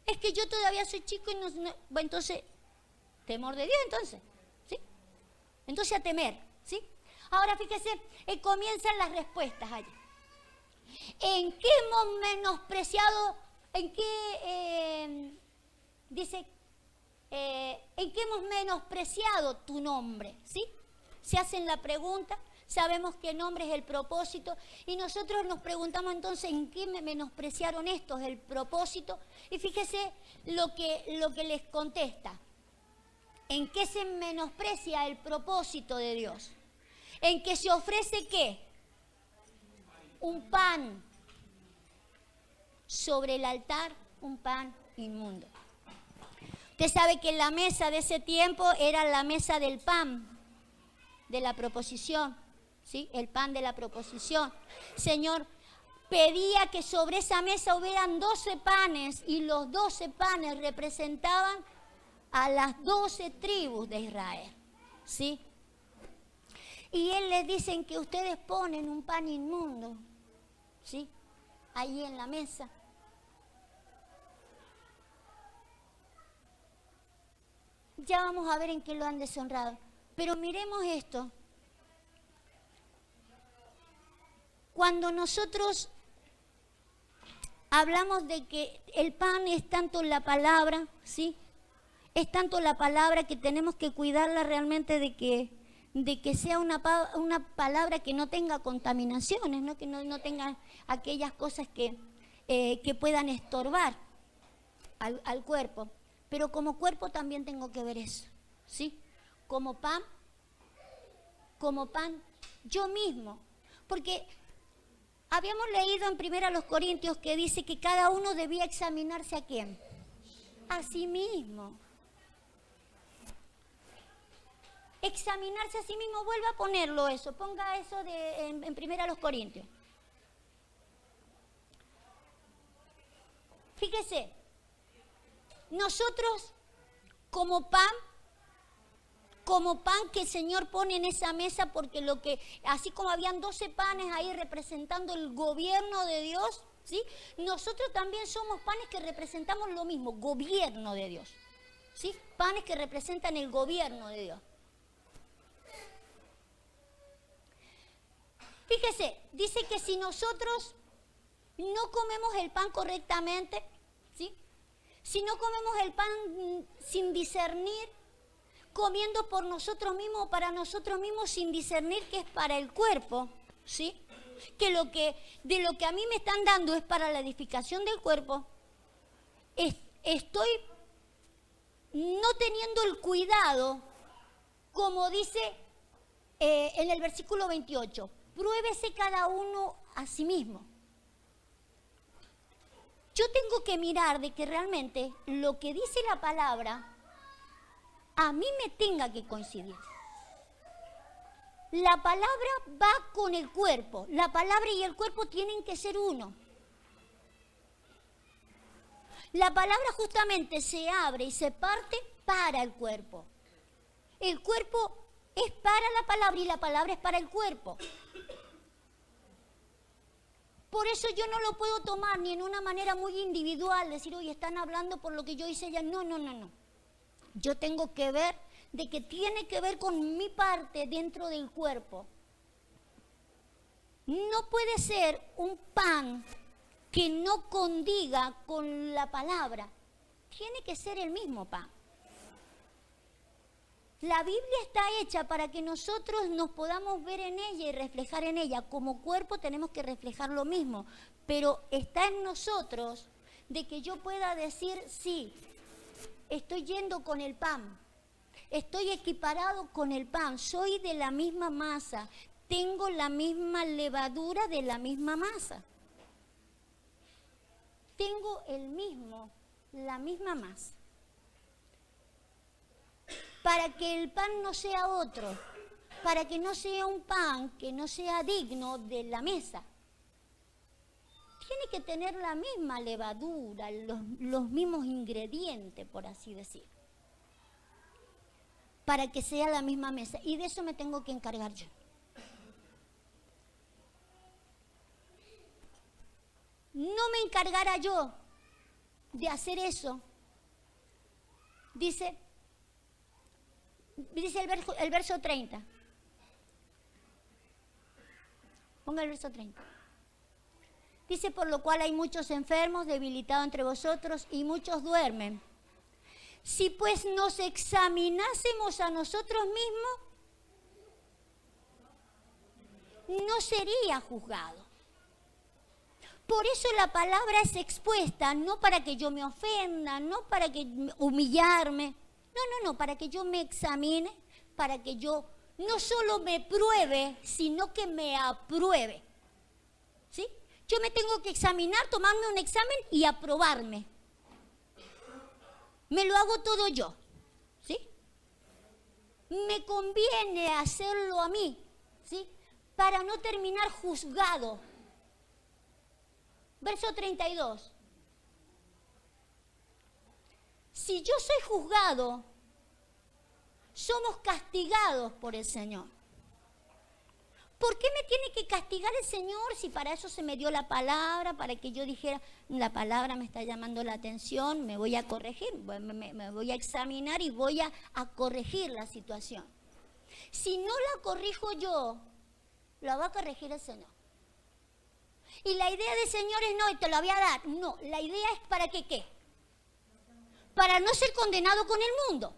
Es que yo todavía soy chico y no bueno, entonces, temor de Dios entonces, ¿sí? Entonces a temer, ¿sí? Ahora fíjese, comienzan las respuestas allí. ¿En qué hemos menospreciado, en qué, dice, en qué hemos menospreciado tu nombre? ¿Sí? Se hacen la pregunta, sabemos que el nombre es el propósito y nosotros nos preguntamos entonces en qué me menospreciaron estos, el propósito. Y fíjese lo que les contesta. ¿En qué se menosprecia el propósito de Dios? En que se ofrece ¿qué? Un pan sobre el altar, un pan inmundo. Usted sabe que la mesa de ese tiempo era la mesa del pan, de la proposición, ¿sí? El pan de la proposición. Señor, pedía que sobre esa mesa hubieran 12 panes y los 12 panes representaban a las 12 tribus de Israel, ¿sí? Y él les dice que ustedes ponen un pan inmundo, ¿sí? Ahí en la mesa. Ya vamos a ver en qué lo han deshonrado. Pero miremos esto. Cuando nosotros hablamos de que el pan es tanto la palabra, ¿sí? Es tanto la palabra que tenemos que cuidarla realmente de que sea una palabra que no tenga contaminaciones, ¿no? Que no tenga aquellas cosas que puedan estorbar al cuerpo. Pero como cuerpo también tengo que ver eso, ¿sí? Como pan, yo mismo. Porque habíamos leído en 1 Corintios que dice que cada uno debía examinarse ¿a quién? A sí mismo. Examinarse a sí mismo, vuelva a ponerlo eso, ponga eso en 1 Corintios. Fíjese, nosotros como pan que el Señor pone en esa mesa, porque así como habían 12 panes ahí representando el gobierno de Dios, ¿sí? Nosotros también somos panes que representamos lo mismo, gobierno de Dios, ¿sí? Panes que representan el gobierno de Dios. Fíjese, dice que si nosotros no comemos el pan correctamente, ¿sí? Si no comemos el pan sin discernir, comiendo por nosotros mismos o para nosotros mismos sin discernir que es para el cuerpo, ¿sí? Que de lo que a mí me están dando es para la edificación del cuerpo, estoy no teniendo el cuidado, como dice en el versículo 28, pruébese cada uno a sí mismo. Yo tengo que mirar de que realmente lo que dice la palabra a mí me tenga que coincidir. La palabra va con el cuerpo. La palabra y el cuerpo tienen que ser uno. La palabra justamente se abre y se parte para el cuerpo. El cuerpo es para la palabra y la palabra es para el cuerpo. Por eso yo no lo puedo tomar ni en una manera muy individual, decir, oye, están hablando por lo que yo hice ya. No. Yo tengo que ver de que tiene que ver con mi parte dentro del cuerpo. No puede ser un pan que no condiga con la palabra. Tiene que ser el mismo pan. La Biblia está hecha para que nosotros nos podamos ver en ella y reflejar en ella. Como cuerpo tenemos que reflejar lo mismo, pero está en nosotros de que yo pueda decir, sí, estoy yendo con el pan, estoy equiparado con el pan, soy de la misma masa, tengo la misma levadura de la misma masa. Tengo la misma masa. Para que el pan no sea otro, para que no sea un pan que no sea digno de la mesa. Tiene que tener la misma levadura, los mismos ingredientes, por así decir, para que sea la misma mesa. Y de eso me tengo que encargar yo. No me encargara yo de hacer eso. Dice el verso 30. Ponga el verso 30. Dice, por lo cual hay muchos enfermos, debilitados entre vosotros, y muchos duermen. Si pues nos examinásemos a nosotros mismos, no sería juzgado. Por eso la palabra es expuesta, no para que yo me ofenda, no para que humillarme. No, para que yo me examine, para que yo no solo me pruebe, sino que me apruebe. ¿Sí? Yo me tengo que examinar, tomarme un examen y aprobarme. Me lo hago todo yo. ¿Sí? Me conviene hacerlo a mí, ¿sí? Para no terminar juzgado. Verso 32. Si yo soy juzgado, somos castigados por el Señor. ¿Por qué me tiene que castigar el Señor si para eso se me dio la palabra, para que yo dijera, la palabra me está llamando la atención, me voy a corregir, me voy a examinar y voy a corregir la situación? Si no la corrijo yo, la va a corregir el Señor. Y la idea del Señor es, no, te la voy a dar. No, la idea es para que ¿qué? Para no ser condenado con el mundo.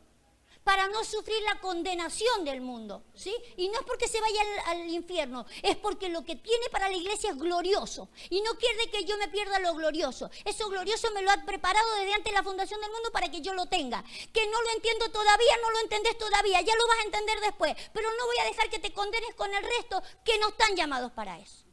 Para no sufrir la condenación del mundo, ¿sí? Y no es porque se vaya al infierno, es porque lo que tiene para la iglesia es glorioso. Y no quiere que yo me pierda lo glorioso. Eso glorioso me lo ha preparado desde antes de la fundación del mundo para que yo lo tenga. Que no lo entiendo todavía, no lo entendés todavía, ya lo vas a entender después. Pero no voy a dejar que te condenes con el resto que no están llamados para eso.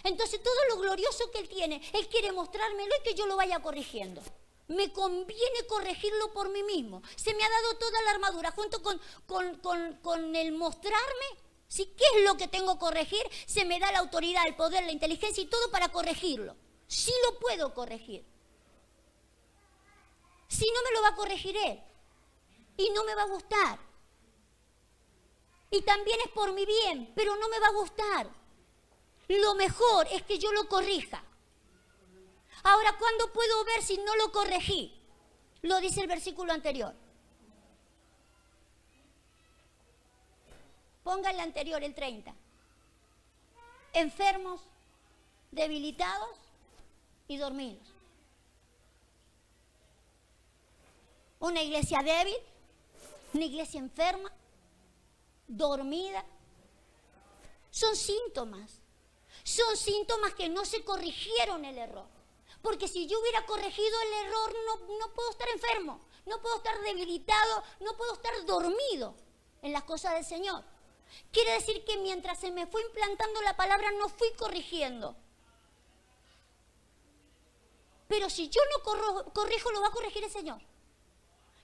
Entonces todo lo glorioso que Él tiene, Él quiere mostrármelo y que yo lo vaya corrigiendo. Me conviene corregirlo por mí mismo. Se me ha dado toda la armadura junto con el mostrarme, ¿sí? ¿Qué es lo que tengo que corregir? Se me da la autoridad, el poder, la inteligencia y todo para corregirlo. Sí lo puedo corregir. Si no, me lo va a corregir Él. Y no me va a gustar. Y también es por mi bien, pero no me va a gustar. Lo mejor es que yo lo corrija. Ahora, ¿cuándo puedo ver si no lo corregí? Lo dice el versículo anterior. Ponga el anterior, el 30. Enfermos, debilitados y dormidos. Una iglesia débil, una iglesia enferma, dormida. Son síntomas. Son síntomas que no se corrigieron el error. Porque si yo hubiera corregido el error, no puedo estar enfermo, no puedo estar debilitado, no puedo estar dormido en las cosas del Señor. Quiere decir que mientras se me fue implantando la palabra, no fui corrigiendo. Pero si yo no corrijo, lo va a corregir el Señor.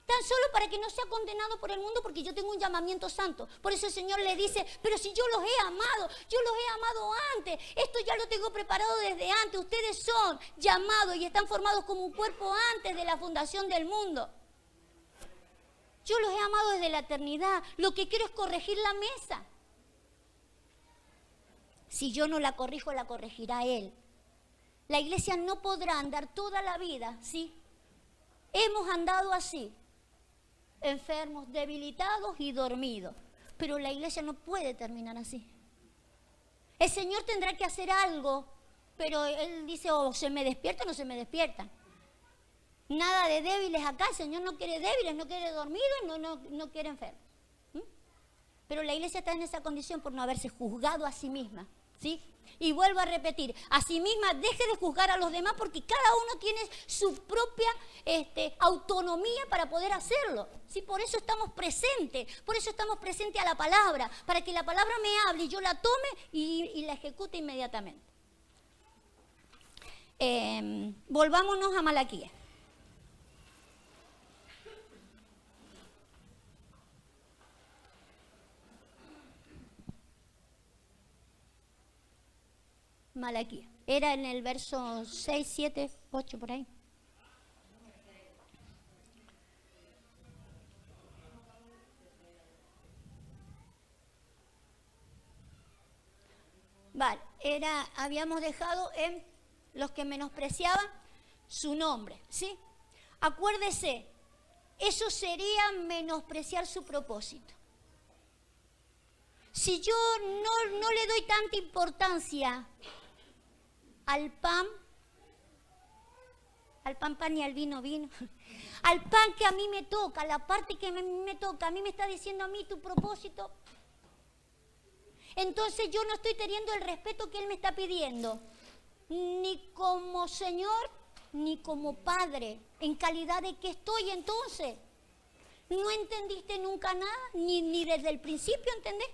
Tan solo para que no sea condenado por el mundo, porque yo tengo un llamamiento santo. Por eso el Señor le dice, pero si yo los he amado, yo los he amado antes. Esto ya lo tengo preparado desde antes. Ustedes son llamados y están formados como un cuerpo antes de la fundación del mundo. Yo los he amado desde la eternidad. Lo que quiero es corregir la mesa. Si yo no la corrijo, la corregirá Él. La iglesia no podrá andar toda la vida, ¿sí? Hemos andado así. Enfermos, debilitados y dormidos. Pero la iglesia no puede terminar así. El Señor tendrá que hacer algo, pero Él dice, o se me despierta o no se me despierta. Nada de débiles acá, el Señor no quiere débiles, no quiere dormidos, no quiere enfermos. Pero la iglesia está en esa condición por no haberse juzgado a sí misma, ¿sí? Y vuelvo a repetir, a sí misma deje de juzgar a los demás porque cada uno tiene su propia autonomía para poder hacerlo. ¿Sí? Por eso estamos presentes a la palabra, para que la palabra me hable y yo la tome y la ejecute inmediatamente. Volvámonos a Malaquías. Malaquías. Era en el verso 6, 7, 8, por ahí. Vale, habíamos dejado en los que menospreciaban su nombre, ¿sí? Acuérdese, eso sería menospreciar su propósito. Si yo no le doy tanta importancia al pan y al vino, al pan que a mí me toca, la parte que me toca, a mí me está diciendo a mí tu propósito, entonces yo no estoy teniendo el respeto que Él me está pidiendo, ni como Señor, ni como Padre, en calidad de que estoy entonces. ¿No entendiste nunca nada? Ni desde el principio, ¿entendés?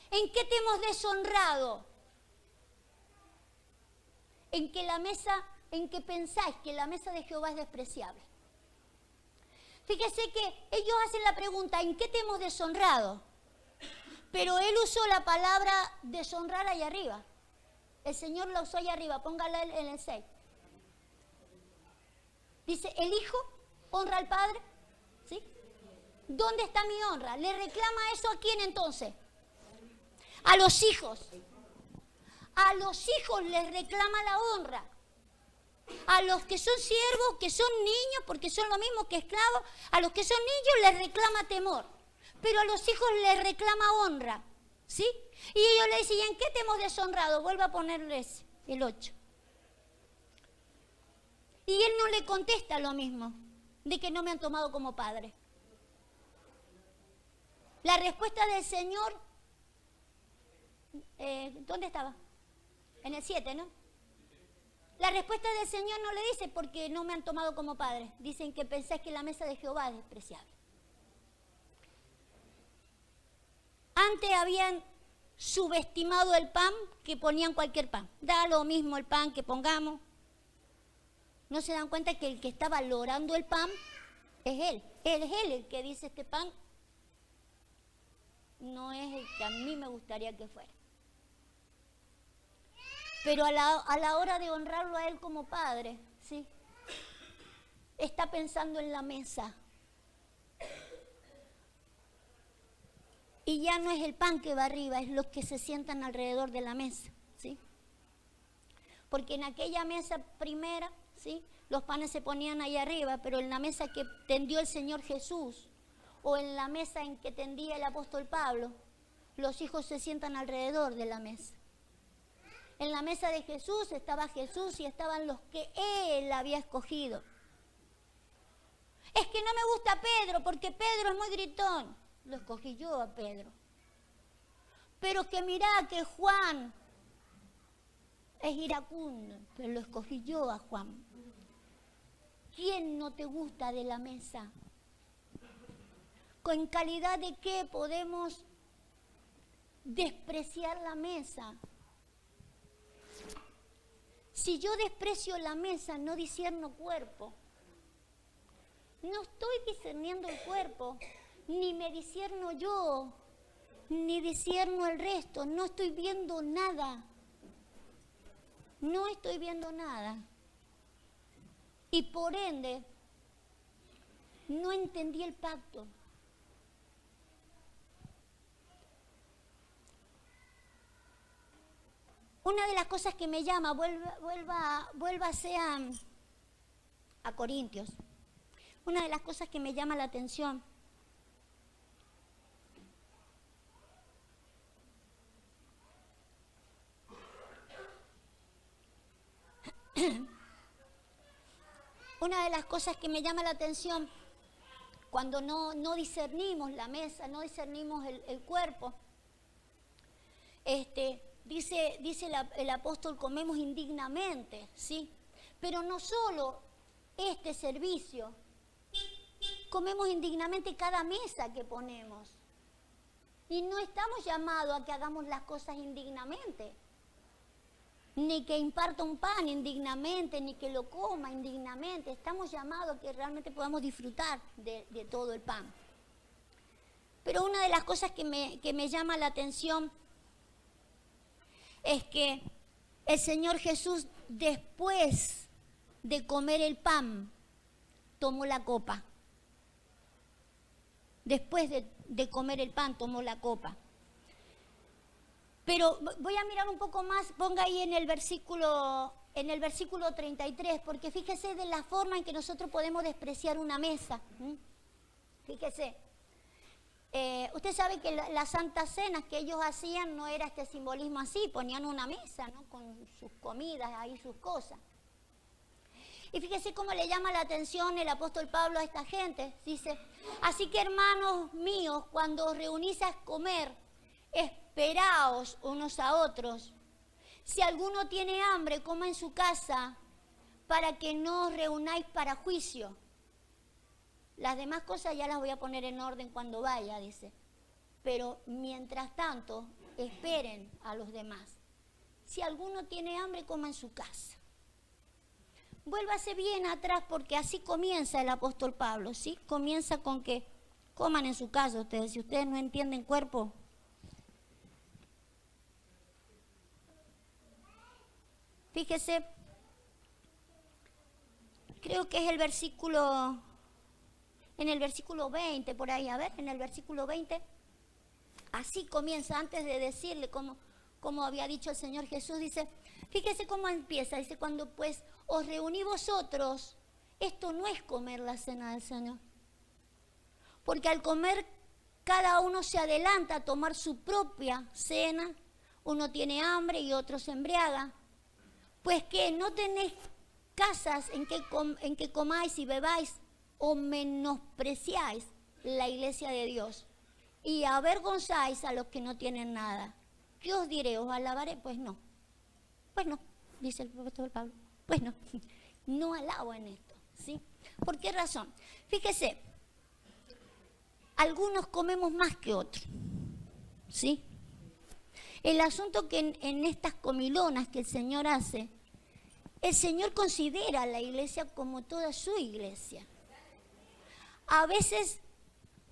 ¿En qué te hemos deshonrado? En que pensáis que la mesa de Jehová es despreciable. Fíjese que ellos hacen la pregunta, ¿en qué te hemos deshonrado? Pero Él usó la palabra deshonrar allá arriba. El Señor la usó allá arriba, póngala en el 6. Dice, el Hijo honra al Padre, ¿sí? ¿Dónde está mi honra? ¿Le reclama eso a quién entonces? A los hijos. A los hijos les reclama la honra. A los que son siervos, que son niños, porque son lo mismo que esclavos, a los que son niños les reclama temor. Pero a los hijos les reclama honra, ¿sí? Y ellos le dicen, ¿y en qué te hemos deshonrado? Vuelve a ponerles el 8. Y él no le contesta lo mismo, de que no me han tomado como padre. La respuesta del Señor, ¿dónde estaba? En el 7, ¿no? La respuesta del Señor no le dice porque no me han tomado como padre. Dicen que pensáis que la mesa de Jehová es despreciable. Antes habían subestimado el pan que ponían cualquier pan. Da lo mismo el pan que pongamos. No se dan cuenta que el que está valorando el pan es Él. Es Él el que dice este pan no es el que a mí me gustaría que fuera. Pero a la hora de honrarlo a Él como Padre, ¿sí? Está pensando en la mesa. Y ya no es el pan que va arriba, es los que se sientan alrededor de la mesa, ¿sí? Porque en aquella mesa primera, ¿sí? Los panes se ponían ahí arriba, pero en la mesa que tendió el Señor Jesús, o en la mesa en que tendía el apóstol Pablo, los hijos se sientan alrededor de la mesa. En la mesa de Jesús estaba Jesús y estaban los que Él había escogido. Es que no me gusta Pedro, porque Pedro es muy gritón. Lo escogí yo a Pedro. Pero que mirá que Juan es iracundo, pero lo escogí yo a Juan. ¿Quién no te gusta de la mesa? ¿Con calidad de qué podemos despreciar la mesa? Si yo desprecio la mesa, no discierno cuerpo. No estoy discerniendo el cuerpo, ni me discierno yo, ni discierno el resto. No estoy viendo nada. No estoy viendo nada. Y por ende, no entendí el pacto. Una de las cosas que me llama, vuélvase a Corintios. Una de las cosas que me llama la atención cuando no discernimos la mesa, no discernimos el cuerpo, dice el apóstol, comemos indignamente, ¿sí? Pero no solo este servicio, comemos indignamente cada mesa que ponemos. Y no estamos llamados a que hagamos las cosas indignamente, ni que imparta un pan indignamente, ni que lo coma indignamente. Estamos llamados a que realmente podamos disfrutar de todo el pan. Pero una de las cosas que me llama la atención es que el Señor Jesús, después de comer el pan, tomó la copa. Después de comer el pan, tomó la copa. Pero voy a mirar un poco más, ponga ahí en el versículo 33, porque fíjese de la forma en que nosotros podemos despreciar una mesa. Fíjese. Usted sabe que las santas cenas que ellos hacían no era este simbolismo así, ponían una mesa, ¿no? Con sus comidas, ahí sus cosas. Y fíjese cómo le llama la atención el apóstol Pablo a esta gente. Dice, así que hermanos míos, cuando os reunís a comer, esperaos unos a otros. Si alguno tiene hambre, coma en su casa, para que no os reunáis para juicio. Las demás cosas ya las voy a poner en orden cuando vaya, dice. Pero mientras tanto, esperen a los demás. Si alguno tiene hambre, coma en su casa. Vuélvase bien atrás porque así comienza el apóstol Pablo, ¿sí? Comienza con que coman en su casa ustedes. Si ustedes no entienden cuerpo. Fíjese, creo que es el versículo, en el versículo 20, por ahí, a ver, en el versículo 20, así comienza, antes de decirle como había dicho el Señor Jesús, dice, fíjese cómo empieza, dice, cuando pues os reuní vosotros, esto no es comer la cena del Señor. Porque al comer cada uno se adelanta a tomar su propia cena, uno tiene hambre y otro se embriaga. Pues que no tenéis casas en que comáis y bebáis o menospreciáis la iglesia de Dios y avergonzáis a los que no tienen nada. ¿Qué os diré? ¿Os alabaré? Pues no, dice el apóstol Pablo, pues no alabo en esto, ¿sí? ¿Por qué razón? Fíjese, algunos comemos más que otros, ¿sí? El asunto que en estas comilonas que el Señor hace, el Señor considera a la iglesia como toda su iglesia. A veces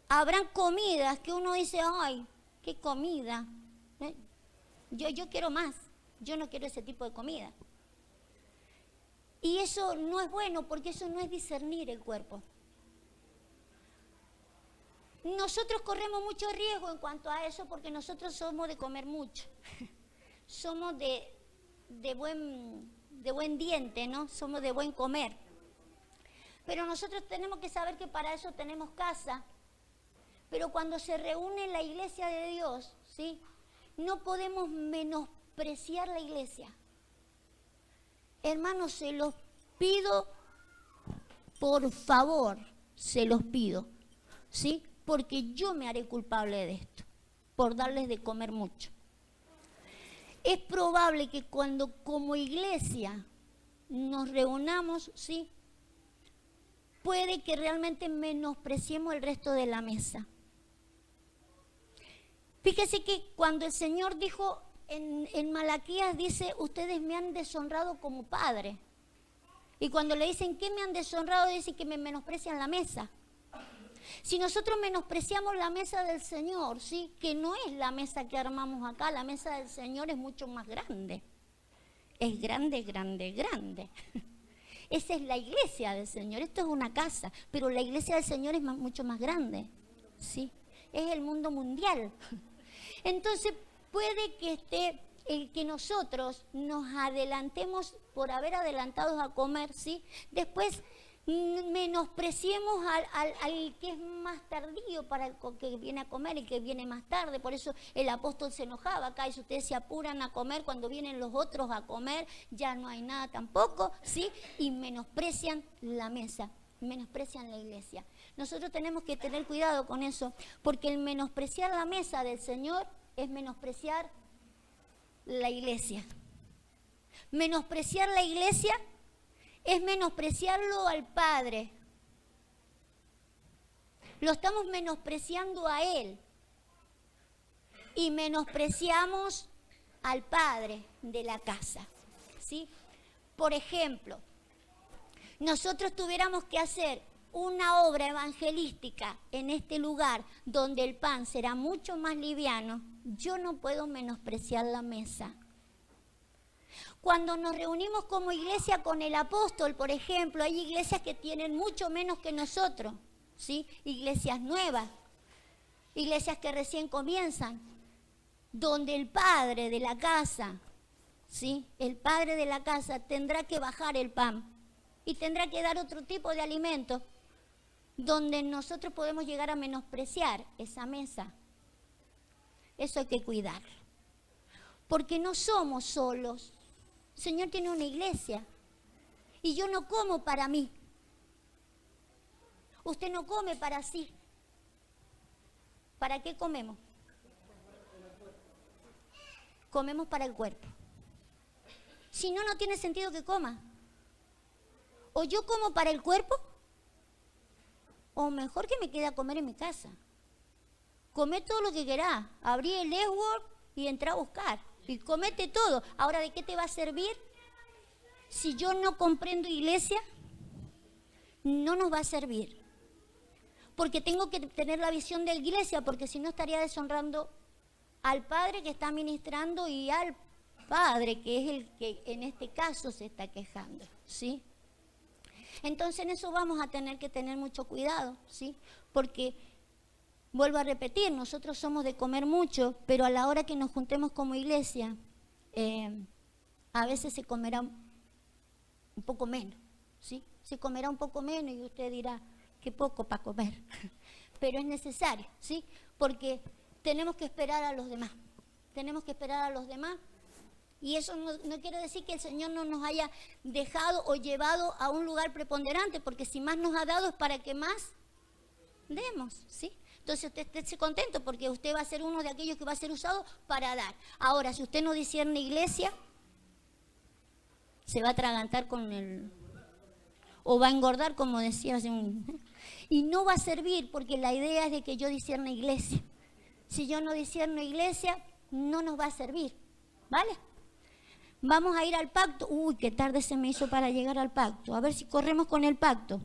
habrán comidas que uno dice, ay, qué comida, yo quiero más, yo no quiero ese tipo de comida. Y eso no es bueno porque eso no es discernir el cuerpo. Nosotros corremos mucho riesgo en cuanto a eso porque nosotros somos de comer mucho. Somos de buen diente, ¿no? Somos de buen comer. Pero nosotros tenemos que saber que para eso tenemos casa. Pero cuando se reúne la iglesia de Dios, ¿sí? No podemos menospreciar la iglesia. Hermanos, se los pido, por favor, se los pido, ¿sí? Porque yo me haré culpable de esto, por darles de comer mucho. Es probable que cuando como iglesia nos reunamos, ¿sí? Puede que realmente menospreciemos el resto de la mesa. Fíjese que cuando el Señor dijo en Malaquías, dice, ustedes me han deshonrado como padre. Y cuando le dicen, ¿qué me han deshonrado? Dice que me menosprecian la mesa. Si nosotros menospreciamos la mesa del Señor, ¿sí? Que no es la mesa que armamos acá, la mesa del Señor es mucho más grande. Es grande, grande, grande. Esa es la iglesia del Señor, esto es una casa, pero la iglesia del Señor es mucho más grande, ¿sí? Es el mundo mundial. Entonces puede que nosotros nos adelantemos por haber adelantado a comer, ¿sí? Después menospreciemos al que es más tardío para el que viene a comer, el que viene más tarde. Por eso el apóstol se enojaba acá, y si ustedes se apuran a comer cuando vienen los otros a comer, ya no hay nada tampoco, ¿sí? Y menosprecian la mesa, menosprecian la iglesia. Nosotros tenemos que tener cuidado con eso, porque el menospreciar la mesa del Señor es menospreciar la iglesia. Menospreciar la iglesia es menospreciarlo al Padre. Lo estamos menospreciando a Él. Y menospreciamos al Padre de la casa, ¿sí? Por ejemplo, nosotros tuviéramos que hacer una obra evangelística en este lugar donde el pan será mucho más liviano, yo no puedo menospreciar la mesa. Cuando nos reunimos como iglesia con el apóstol, por ejemplo, hay iglesias que tienen mucho menos que nosotros, ¿sí? Iglesias nuevas, iglesias que recién comienzan, donde el padre de la casa, ¿sí? El padre de la casa tendrá que bajar el pan y tendrá que dar otro tipo de alimento, donde nosotros podemos llegar a menospreciar esa mesa. Eso hay que cuidarlo, porque no somos solos. El Señor tiene una iglesia y yo no como para mí. Usted no come para sí. ¿Para qué comemos? Comemos para el cuerpo. Si no, no tiene sentido que coma. O yo como para el cuerpo, o mejor que me quede a comer en mi casa. Come todo lo que querás. Abrí el Word y entré a buscar. Y comete todo. Ahora, ¿de qué te va a servir? Si yo no comprendo iglesia, no nos va a servir. Porque tengo que tener la visión de la iglesia, porque si no estaría deshonrando al Padre que está ministrando y al padre, que es el que en este caso se está quejando, ¿sí? Entonces en eso vamos a tener que tener mucho cuidado, ¿sí? Porque, vuelvo a repetir, nosotros somos de comer mucho, pero a la hora que nos juntemos como iglesia, a veces se comerá un poco menos, ¿sí? Se comerá un poco menos y usted dirá, qué poco para comer, pero es necesario, ¿sí? Porque tenemos que esperar a los demás, tenemos que esperar a los demás. Y eso no quiere decir que el Señor no nos haya dejado o llevado a un lugar preponderante, porque si más nos ha dado es para que más demos, ¿sí? Entonces usted esté contento porque usted va a ser uno de aquellos que va a ser usado para dar. Ahora, si usted no discierne iglesia, se va a atragantar con el... o va a engordar, como decía hace un... y no va a servir, porque la idea es de que yo discierna iglesia. Si yo no discierno iglesia, no nos va a servir, ¿vale? Vamos a ir al pacto. Uy, qué tarde se me hizo para llegar al pacto. A ver si corremos con el pacto.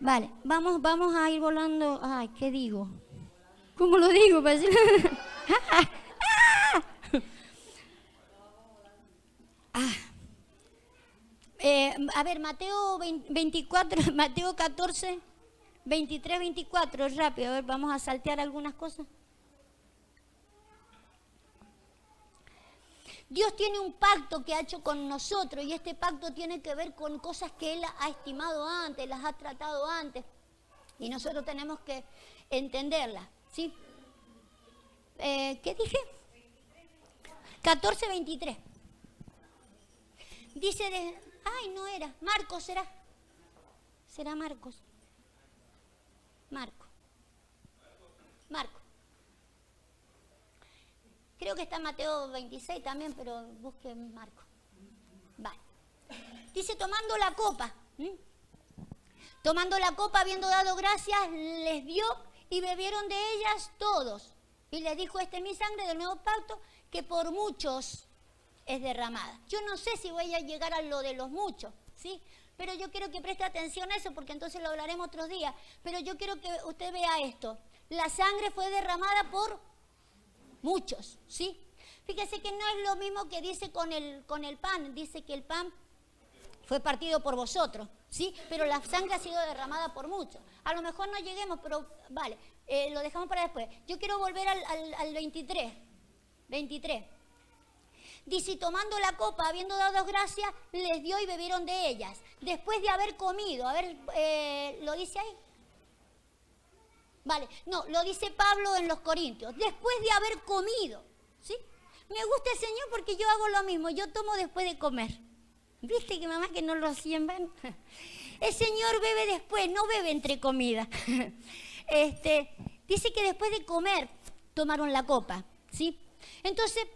Vale, vamos a ir volando. Ay, ¿qué digo? ¿Cómo lo digo? A ver, Mateo 24, Mateo 14, 23, 24, es rápido. A ver, vamos a saltear algunas cosas. Dios tiene un pacto que ha hecho con nosotros y este pacto tiene que ver con cosas que Él ha estimado antes, las ha tratado antes y nosotros tenemos que entenderlas, ¿sí? ¿Qué dije? 14, 23. Dice ay, no era, Marcos será Marcos. Marco. Creo que está en Mateo 26 también, pero busquen Marco. Vale. Dice, tomando la copa. Tomando la copa, habiendo dado gracias, les dio y bebieron de ellas todos. Y les dijo, esta es mi sangre del nuevo pacto, que por muchos es derramada. Yo no sé si voy a llegar a lo de los muchos, ¿sí? Pero yo quiero que preste atención a eso, porque entonces lo hablaremos otros días. Pero yo quiero que usted vea esto. La sangre fue derramada por muchos, ¿sí? Fíjese que no es lo mismo que dice con el pan. Dice que el pan fue partido por vosotros, ¿sí? Pero la sangre ha sido derramada por muchos. A lo mejor no lleguemos, pero vale, lo dejamos para después. Yo quiero volver al 23. 23. Dice, tomando la copa, habiendo dado gracias, les dio y bebieron de ellas. Después de haber comido, a ver, ¿lo dice ahí? Vale, no, lo dice Pablo en los Corintios, después de haber comido, ¿sí? Me gusta el Señor porque yo hago lo mismo, yo tomo después de comer. ¿Viste que mamá que no lo hacía en vano? El Señor bebe después, no bebe entre comidas. Dice que después de comer tomaron la copa, ¿sí? Entonces,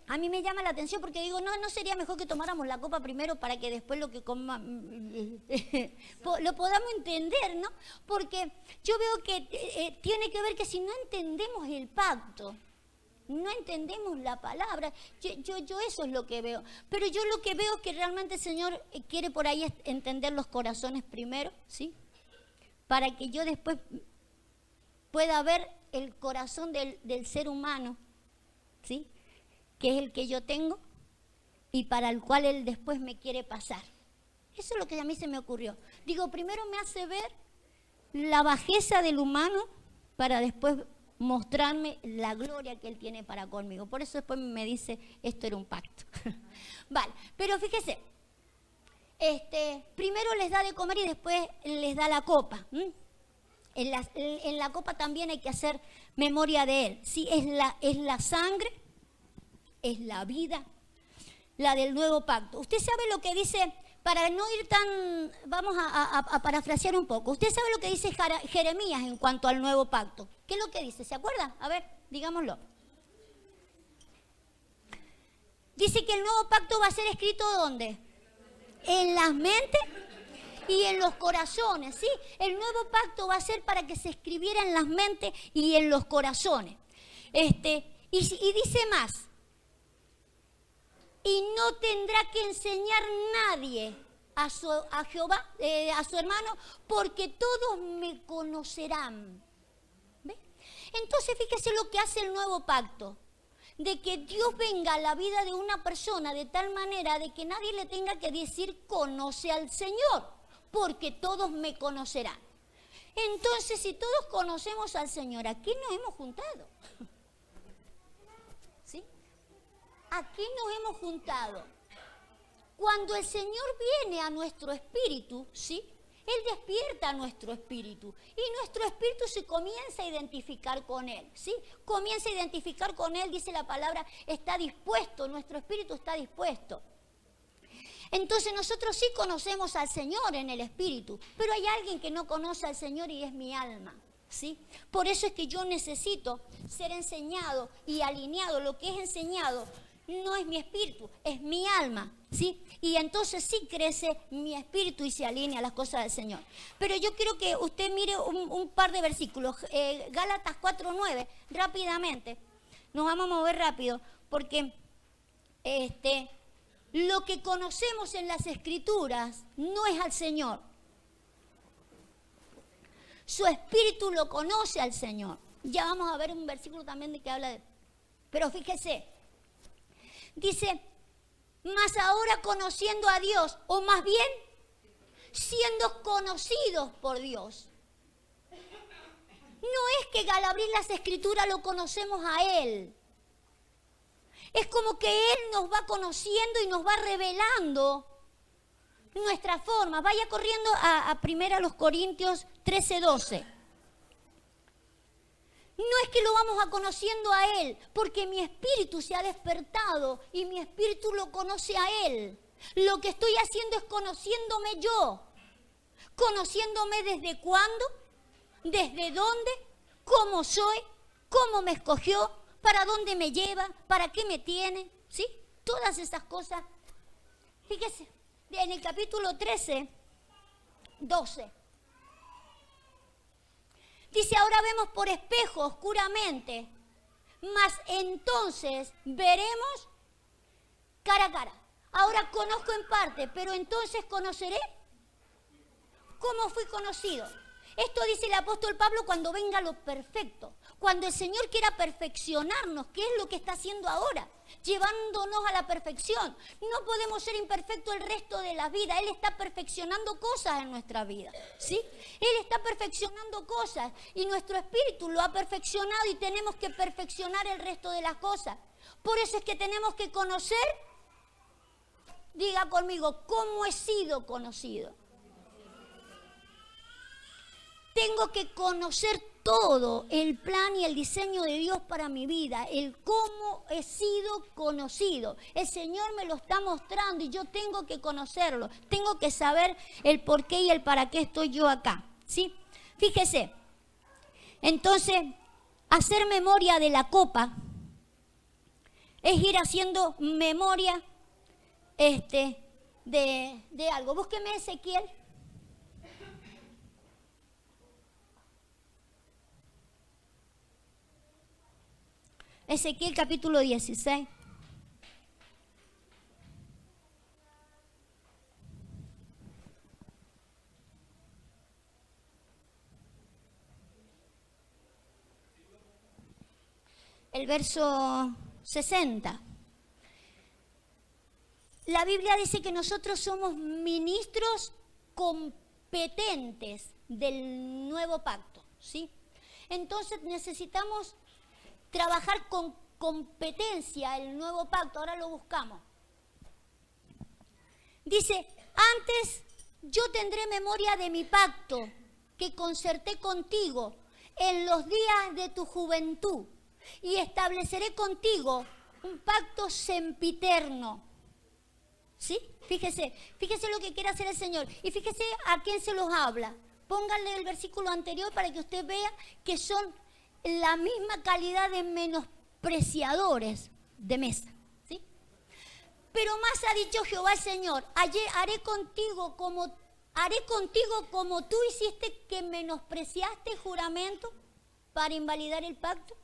a mí me llama la atención porque digo, ¿no sería mejor que tomáramos la copa primero para que después lo que coma lo podamos entender, ¿no? Porque yo veo que tiene que ver que si no entendemos el pacto, no entendemos la palabra, yo eso es lo que veo. Pero yo lo que veo es que realmente el Señor quiere por ahí entender los corazones primero, ¿sí? Para que yo después pueda ver el corazón del ser humano, ¿sí? Que es el que yo tengo y para el cual Él después me quiere pasar. Eso es lo que a mí se me ocurrió. Digo, primero me hace ver la bajeza del humano para después mostrarme la gloria que Él tiene para conmigo. Por eso después me dice, esto era un pacto. Vale, pero fíjese, primero les da de comer y después les da la copa. En la copa también hay que hacer memoria de Él. Sí, es la sangre, es la vida, la del nuevo pacto. Usted sabe lo que dice, para no ir tan, vamos a parafrasear un poco. Usted sabe lo que dice Jeremías en cuanto al nuevo pacto. ¿Qué es lo que dice? ¿Se acuerda? A ver, digámoslo. Dice que el nuevo pacto va a ser escrito ¿dónde? En las mentes y en los corazones, ¿sí? El nuevo pacto va a ser para que se escribiera en las mentes y en los corazones. Y dice más. Y no tendrá que enseñar nadie a Jehová, a su hermano, porque todos me conocerán. ¿Ve? Entonces fíjese lo que hace el nuevo pacto. De que Dios venga a la vida de una persona de tal manera de que nadie le tenga que decir conoce al Señor, porque todos me conocerán. Entonces, si todos conocemos al Señor, ¿a quién nos hemos juntado? ¿Sí? ¿A quién nos hemos juntado? Cuando el Señor viene a nuestro espíritu, ¿sí? Él despierta nuestro espíritu y nuestro espíritu se comienza a identificar con Él, ¿sí? Comienza a identificar con Él, dice la palabra, está dispuesto, nuestro espíritu está dispuesto. Entonces nosotros sí conocemos al Señor en el espíritu, pero hay alguien que no conoce al Señor y es mi alma, ¿sí? Por eso es que yo necesito ser enseñado y alineado. Lo que es enseñado no es mi espíritu, es mi alma, ¿sí? Y entonces sí crece mi espíritu y se alinea a las cosas del Señor. Pero yo quiero que usted mire un par de versículos. Gálatas 4:9, rápidamente. Nos vamos a mover rápido porque lo que conocemos en las Escrituras no es al Señor. Su espíritu lo conoce al Señor. Ya vamos a ver un versículo también de que habla de... Pero fíjese. Dice, mas ahora conociendo a Dios, o más bien, siendo conocidos por Dios. No es que al abrir las Escrituras lo conocemos a Él. Es como que Él nos va conociendo y nos va revelando nuestra forma. Vaya corriendo a 1 Corintios 13:12. No es que lo vamos a conociendo a Él, porque mi espíritu se ha despertado y mi espíritu lo conoce a Él. Lo que estoy haciendo es conociéndome yo. Conociéndome desde cuándo, desde dónde, cómo soy, cómo me escogió, para dónde me lleva, para qué me tiene, ¿sí? Todas esas cosas. Fíjese, en el capítulo 13:12. Dice, ahora vemos por espejo oscuramente, mas entonces veremos cara a cara. Ahora conozco en parte, pero entonces conoceré cómo fui conocido. Esto dice el apóstol Pablo cuando venga lo perfecto. Cuando el Señor quiera perfeccionarnos, ¿qué es lo que está haciendo ahora? Llevándonos a la perfección. No podemos ser imperfectos el resto de la vida. Él está perfeccionando cosas en nuestra vida, ¿sí? Él está perfeccionando cosas y nuestro espíritu lo ha perfeccionado y tenemos que perfeccionar el resto de las cosas. Por eso es que tenemos que conocer, diga conmigo, ¿cómo he sido conocido? Tengo que conocer todo el plan y el diseño de Dios para mi vida, el cómo he sido conocido. El Señor me lo está mostrando y yo tengo que conocerlo. Tengo que saber el por qué y el para qué estoy yo acá, ¿sí? Fíjese, entonces, hacer memoria de la copa es ir haciendo memoria de algo. Búsqueme Ezequiel. Ezequiel capítulo 16. El verso 60. La Biblia dice que nosotros somos ministros competentes del nuevo pacto, ¿sí? Entonces necesitamos trabajar con competencia el nuevo pacto. Ahora lo buscamos. Dice, antes yo tendré memoria de mi pacto que concerté contigo en los días de tu juventud y estableceré contigo un pacto sempiterno. ¿Sí? Fíjese lo que quiere hacer el Señor. Y fíjese a quién se los habla. Pónganle el versículo anterior para que usted vea que son la misma calidad de menospreciadores de mesa, ¿sí? Pero más ha dicho Jehová el Señor, haré contigo como tú hiciste que menospreciaste el juramento para invalidar el pacto.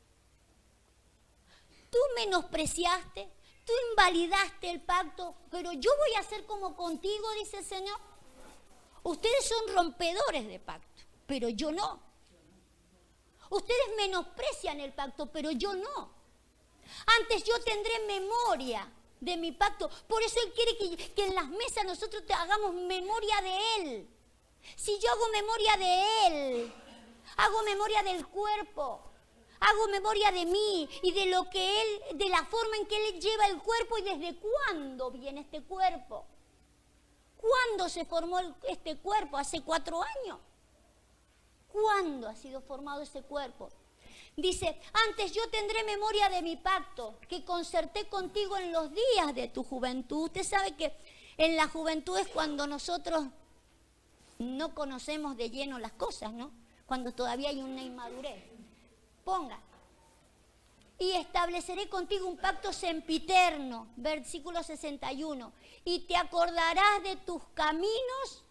Tú menospreciaste, tú invalidaste el pacto, pero yo voy a hacer como contigo, dice el Señor. Ustedes son rompedores de pacto, pero yo no. Ustedes menosprecian el pacto, pero yo no. Antes yo tendré memoria de mi pacto. Por eso Él quiere que en las mesas nosotros hagamos memoria de Él. Si yo hago memoria de Él, hago memoria del cuerpo, hago memoria de mí y de lo que Él, de la forma en que Él lleva el cuerpo y desde cuándo viene este cuerpo. ¿Cuándo se formó este cuerpo? ¿Hace 4 años? ¿Cuándo ha sido formado ese cuerpo? Dice, antes yo tendré memoria de mi pacto que concerté contigo en los días de tu juventud. Usted sabe que en la juventud es cuando nosotros no conocemos de lleno las cosas, ¿no? Cuando todavía hay una inmadurez. Ponga. Y estableceré contigo un pacto sempiterno, versículo 61. Y te acordarás de tus caminos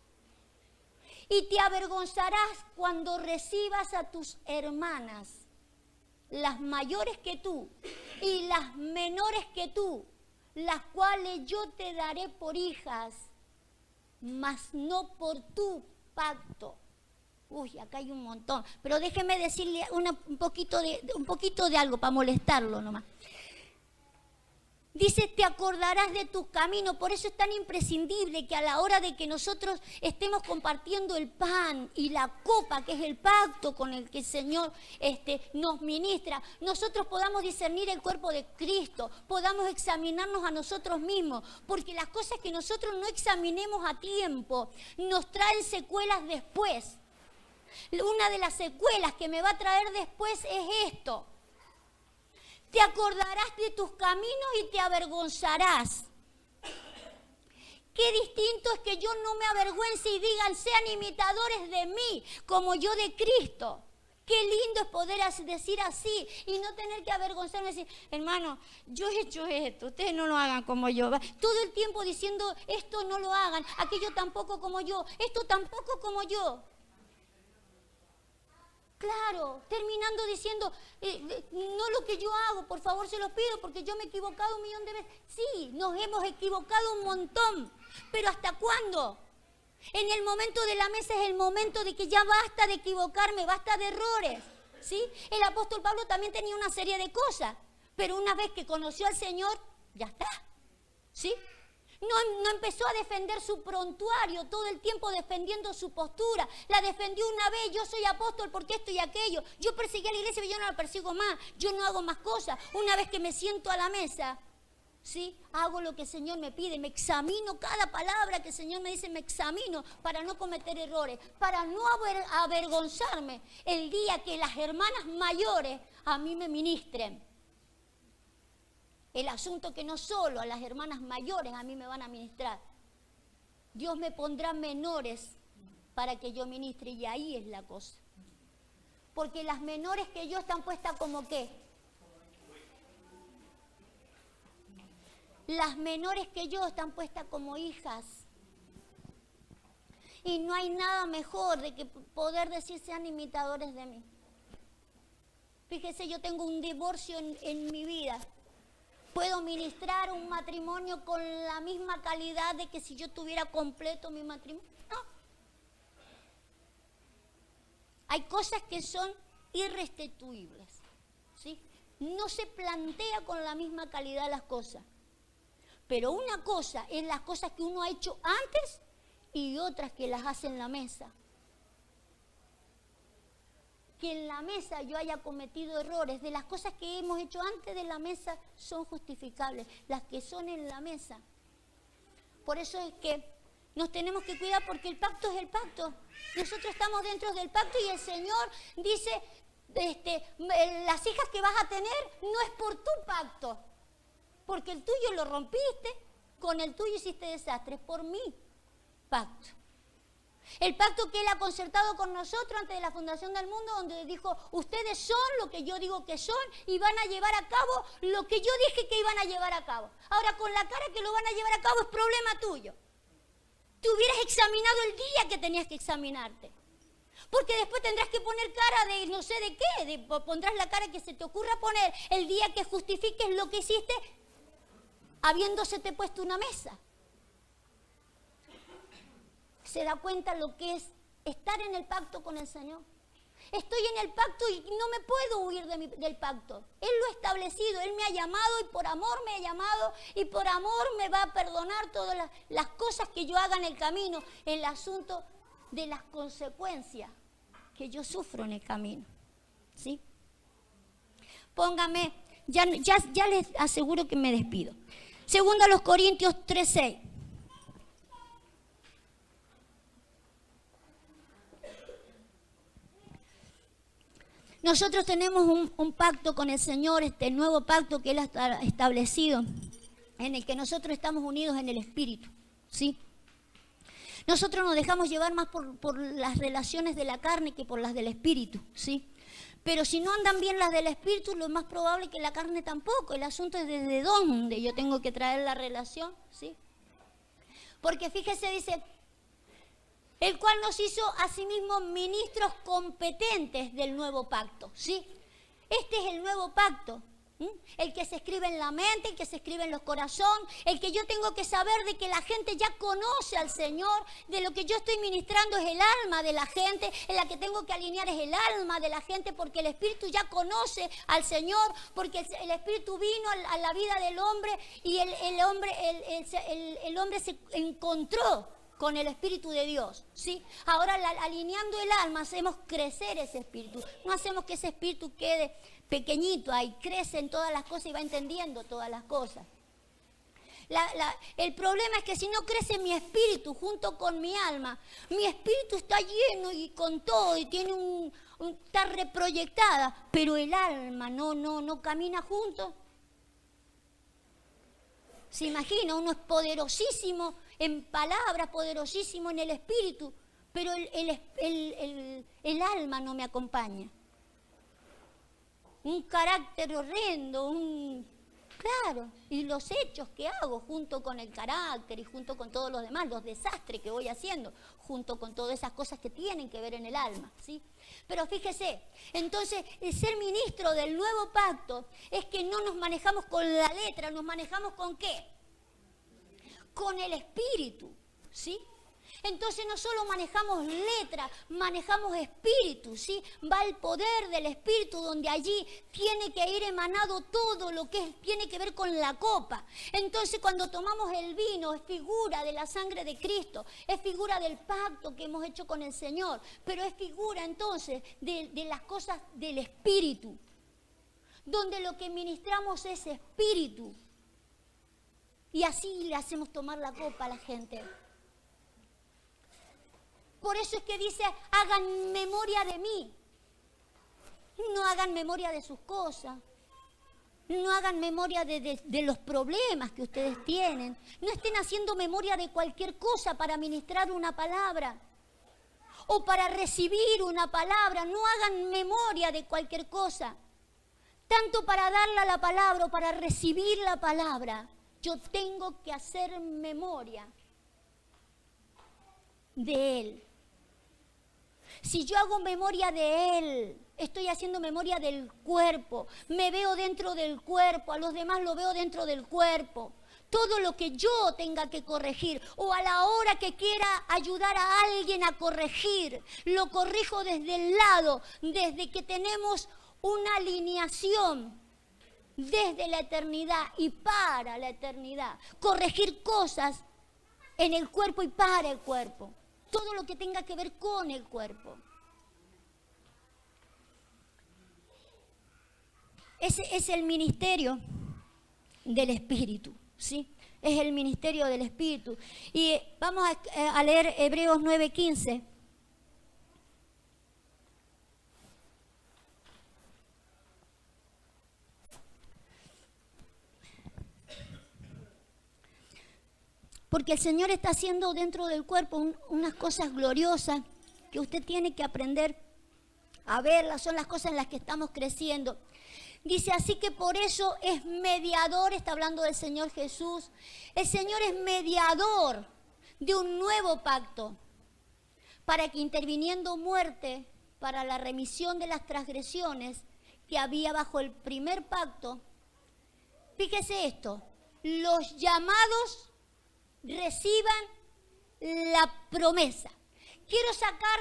y te avergonzarás cuando recibas a tus hermanas, las mayores que tú y las menores que tú, las cuales yo te daré por hijas, mas no por tu pacto. Uy, acá hay un montón. Pero déjeme decirle un poquito de algo para molestarlo nomás. Dice, te acordarás de tus caminos. Por eso es tan imprescindible que a la hora de que nosotros estemos compartiendo el pan y la copa, que es el pacto con el que el Señor nos ministra, nosotros podamos discernir el cuerpo de Cristo, podamos examinarnos a nosotros mismos, porque las cosas que nosotros no examinemos a tiempo nos traen secuelas después. Una de las secuelas que me va a traer después es esto. Te acordarás de tus caminos y te avergonzarás. Qué distinto es que yo no me avergüence y digan, sean imitadores de mí, como yo de Cristo. Qué lindo es poder decir así y no tener que avergonzarme y decir, hermano, yo he hecho esto, ustedes no lo hagan como yo. Todo el tiempo diciendo, esto no lo hagan, aquello tampoco como yo, esto tampoco como yo. Claro, terminando diciendo, no lo que yo hago, por favor se los pido, porque yo me he equivocado 1.000.000 de veces. Sí, nos hemos equivocado un montón, pero ¿hasta cuándo? En el momento de la mesa es el momento de que ya basta de equivocarme, basta de errores, ¿sí? El apóstol Pablo también tenía una serie de cosas, pero una vez que conoció al Señor, ya está, ¿sí? No empezó a defender su prontuario, todo el tiempo defendiendo su postura. La defendió una vez, yo soy apóstol porque esto y aquello. Yo perseguí a la iglesia, pero yo no la persigo más. Yo no hago más cosas. Una vez que me siento a la mesa, ¿sí? Hago lo que el Señor me pide, me examino cada palabra que el Señor me dice, me examino para no cometer errores, para no avergonzarme el día que las hermanas mayores a mí me ministren. El asunto que no solo a las hermanas mayores a mí me van a ministrar. Dios me pondrá menores para que yo ministre y ahí es la cosa. Porque las menores que yo están puestas como ¿qué? Las menores que yo están puestas como hijas. Y no hay nada mejor de que poder decir sean imitadores de mí. Fíjese, yo tengo un divorcio en mi vida. ¿Puedo ministrar un matrimonio con la misma calidad de que si yo tuviera completo mi matrimonio? No. Hay cosas que son irrestituibles, ¿sí? No se plantea con la misma calidad las cosas. Pero una cosa es las cosas que uno ha hecho antes y otras que las hace en la mesa. Que en la mesa yo haya cometido errores, de las cosas que hemos hecho antes de la mesa son justificables, las que son en la mesa. Por eso es que nos tenemos que cuidar porque el pacto es el pacto. Nosotros estamos dentro del pacto y el Señor dice, las hijas que vas a tener no es por tu pacto, porque el tuyo lo rompiste, con el tuyo hiciste desastre, es por mi pacto. El pacto que Él ha concertado con nosotros antes de la fundación del mundo, donde dijo, ustedes son lo que yo digo que son y van a llevar a cabo lo que yo dije que iban a llevar a cabo. Ahora, con la cara que lo van a llevar a cabo es problema tuyo. Tú hubieras examinado el día que tenías que examinarte. Porque después tendrás que poner cara de no sé de qué, pondrás la cara que se te ocurra poner el día que justifiques lo que hiciste habiéndosete puesto una mesa. Se da cuenta lo que es estar en el pacto con el Señor. Estoy en el pacto y no me puedo huir del pacto. Él lo ha establecido, Él me ha llamado y por amor me ha llamado y por amor me va a perdonar todas las cosas que yo haga en el camino, el asunto de las consecuencias que yo sufro en el camino. ¿Sí? Póngame, ya les aseguro que me despido. Segundo a los Corintios 3:6. Nosotros tenemos un pacto con el Señor, este nuevo pacto que Él ha establecido, en el que nosotros estamos unidos en el Espíritu, ¿sí? Nosotros nos dejamos llevar más por las relaciones de la carne que por las del Espíritu, ¿sí? Pero si no andan bien las del Espíritu, lo más probable es que la carne tampoco. El asunto es desde dónde yo tengo que traer la relación, ¿sí? Porque fíjese, dice, el cual nos hizo asimismo ministros competentes del nuevo pacto, ¿sí? Este es el nuevo pacto, el que se escribe en la mente, el que se escribe en los corazones, el que yo tengo que saber de que la gente ya conoce al Señor, de lo que yo estoy ministrando es el alma de la gente, en la que tengo que alinear es el alma de la gente, porque el Espíritu ya conoce al Señor, porque el Espíritu vino a la vida del hombre y el hombre se encontró con el Espíritu de Dios, ¿sí? Ahora, alineando el alma, hacemos crecer ese espíritu. No hacemos que ese espíritu quede pequeñito, ahí crece en todas las cosas y va entendiendo todas las cosas. El problema es que si no crece mi espíritu junto con mi alma, mi espíritu está lleno y con todo y tiene está reproyectada, pero el alma no camina junto. Se imagina, uno es poderosísimo en palabras, poderosísimo en el espíritu, pero el alma no me acompaña. Un carácter horrendo, claro, y los hechos que hago junto con el carácter y junto con todos los demás, los desastres que voy haciendo, junto con todas esas cosas que tienen que ver en el alma, ¿sí? Pero fíjese, entonces el ser ministro del nuevo pacto es que no nos manejamos con la letra, nos manejamos ¿con qué? Con el espíritu, ¿sí? Entonces no solo manejamos letra, manejamos espíritu, ¿sí? Va el poder del espíritu donde allí tiene que ir emanado todo lo que tiene que ver con la copa. Entonces cuando tomamos el vino es figura de la sangre de Cristo, es figura del pacto que hemos hecho con el Señor, pero es figura entonces de las cosas del espíritu, donde lo que ministramos es espíritu. Y así le hacemos tomar la copa a la gente. Por eso es que dice, hagan memoria de mí. No hagan memoria de sus cosas. No hagan memoria de los problemas que ustedes tienen. No estén haciendo memoria de cualquier cosa para ministrar una palabra. O para recibir una palabra. No hagan memoria de cualquier cosa. Tanto para darle la palabra o para recibir la palabra. Yo tengo que hacer memoria de Él. Si yo hago memoria de Él, estoy haciendo memoria del cuerpo. Me veo dentro del cuerpo, a los demás lo veo dentro del cuerpo. Todo lo que yo tenga que corregir o a la hora que quiera ayudar a alguien a corregir, lo corrijo desde el lado, desde que tenemos una alineación desde la eternidad y para la eternidad. Corregir cosas en el cuerpo y para el cuerpo. Todo lo que tenga que ver con el cuerpo. Ese es el ministerio del Espíritu, ¿sí? Es el ministerio del Espíritu. Y vamos a leer Hebreos 9:15. Porque el Señor está haciendo dentro del cuerpo unas cosas gloriosas que usted tiene que aprender a verlas. Son las cosas en las que estamos creciendo. Dice, así que por eso es mediador, está hablando del Señor Jesús. El Señor es mediador de un nuevo pacto, para que interviniendo muerte para la remisión de las transgresiones que había bajo el primer pacto, fíjese esto, los llamados reciban la promesa. Quiero sacar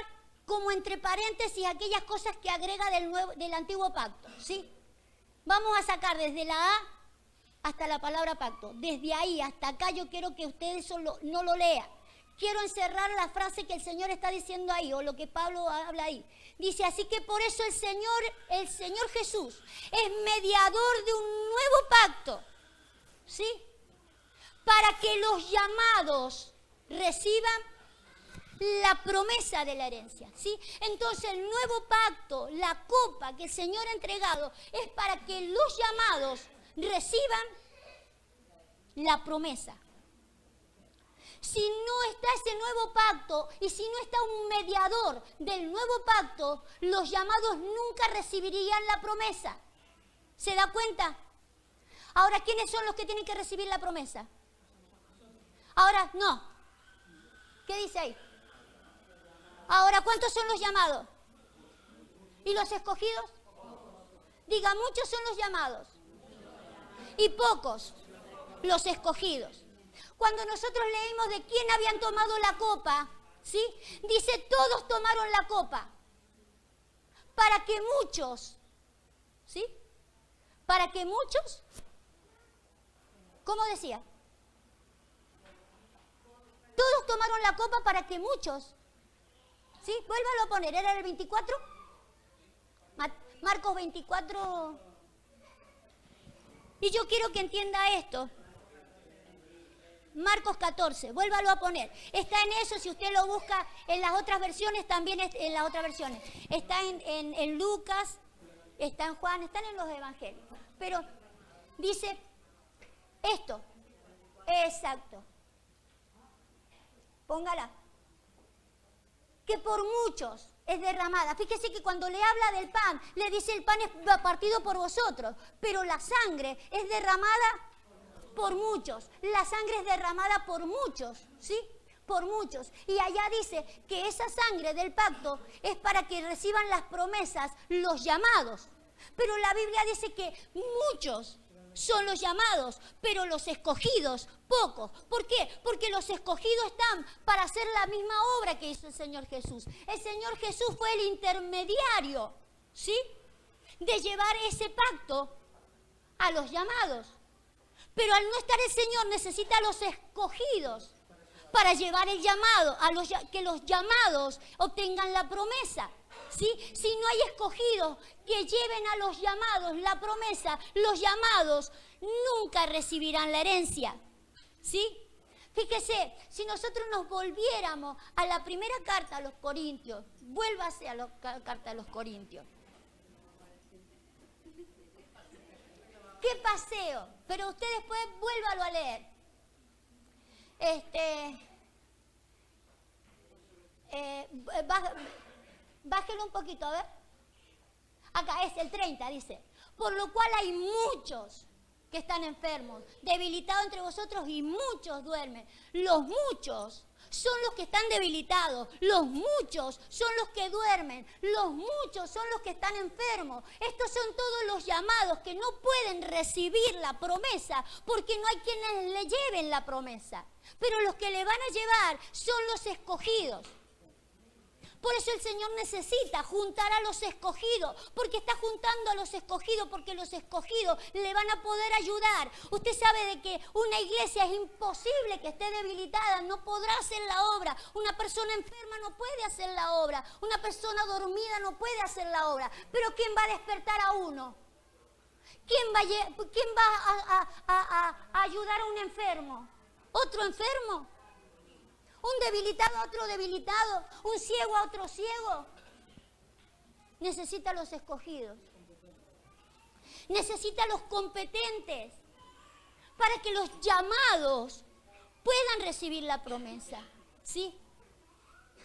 como entre paréntesis aquellas cosas que agrega del antiguo pacto, ¿sí? Vamos a sacar desde la A hasta la palabra pacto. Desde ahí hasta acá yo quiero que ustedes no lo lean. Quiero encerrar la frase que el Señor está diciendo ahí, o lo que Pablo habla ahí. Dice, así que por eso el Señor Jesús es mediador de un nuevo pacto, ¿sí? Para que los llamados reciban la promesa de la herencia, ¿sí? Entonces el nuevo pacto, la copa que el Señor ha entregado, es para que los llamados reciban la promesa. Si no está ese nuevo pacto y si no está un mediador del nuevo pacto, los llamados nunca recibirían la promesa. ¿Se da cuenta? Ahora, ¿quiénes son los que tienen que recibir la promesa? Ahora, no. ¿Qué dice ahí? Ahora, ¿cuántos son los llamados? ¿Y los escogidos? Diga, muchos son los llamados. Y pocos los escogidos. Cuando nosotros leímos de quién habían tomado la copa, ¿sí? Dice, todos tomaron la copa. Para que muchos, ¿sí? Para que muchos, ¿cómo decía? Todos tomaron la copa para que muchos, ¿sí? Vuélvalo a poner, ¿era el 24? Marcos 24. Y yo quiero que entienda esto. Marcos 14, vuélvalo a poner. Está en eso, si usted lo busca en las otras versiones, también en las otras versiones. Está en Lucas, está en Juan, están en los evangelios. Pero dice esto, exacto. Póngala. Que por muchos es derramada. Fíjese que cuando le habla del pan, le dice el pan es partido por vosotros, pero la sangre es derramada por muchos. La sangre es derramada por muchos, ¿sí? Por muchos. Y allá dice que esa sangre del pacto es para que reciban las promesas los llamados. Pero la Biblia dice que muchos son los llamados, pero los escogidos, pocos. ¿Por qué? Porque los escogidos están para hacer la misma obra que hizo el Señor Jesús. El Señor Jesús fue el intermediario, ¿sí? De llevar ese pacto a los llamados. Pero al no estar el Señor necesita a los escogidos para llevar el llamado, que los llamados obtengan la promesa. ¿Sí? Si no hay escogidos que lleven a los llamados la promesa, los llamados nunca recibirán la herencia. ¿Sí? Fíjese, si nosotros nos volviéramos a la primera carta a los Corintios, vuélvase a la carta a los Corintios. ¡Qué paseo! Pero usted después vuélvalo a leer. Bájelo un poquito, a ver. Acá es el 30, dice. Por lo cual hay muchos que están enfermos, debilitados entre vosotros y muchos duermen. Los muchos son los que están debilitados, los muchos son los que duermen, los muchos son los que están enfermos. Estos son todos los llamados que no pueden recibir la promesa porque no hay quienes le lleven la promesa. Pero los que le van a llevar son los escogidos. Por eso el Señor necesita juntar a los escogidos, porque está juntando a los escogidos, porque los escogidos le van a poder ayudar. Usted sabe de que una iglesia es imposible que esté debilitada, no podrá hacer la obra. Una persona enferma no puede hacer la obra, una persona dormida no puede hacer la obra. Pero ¿quién va a despertar a uno? ¿Quién va a ayudar a un enfermo? ¿Otro enfermo? Un debilitado a otro debilitado, un ciego a otro ciego. Necesita a los escogidos. Necesita a los competentes para que los llamados puedan recibir la promesa. ¿Sí?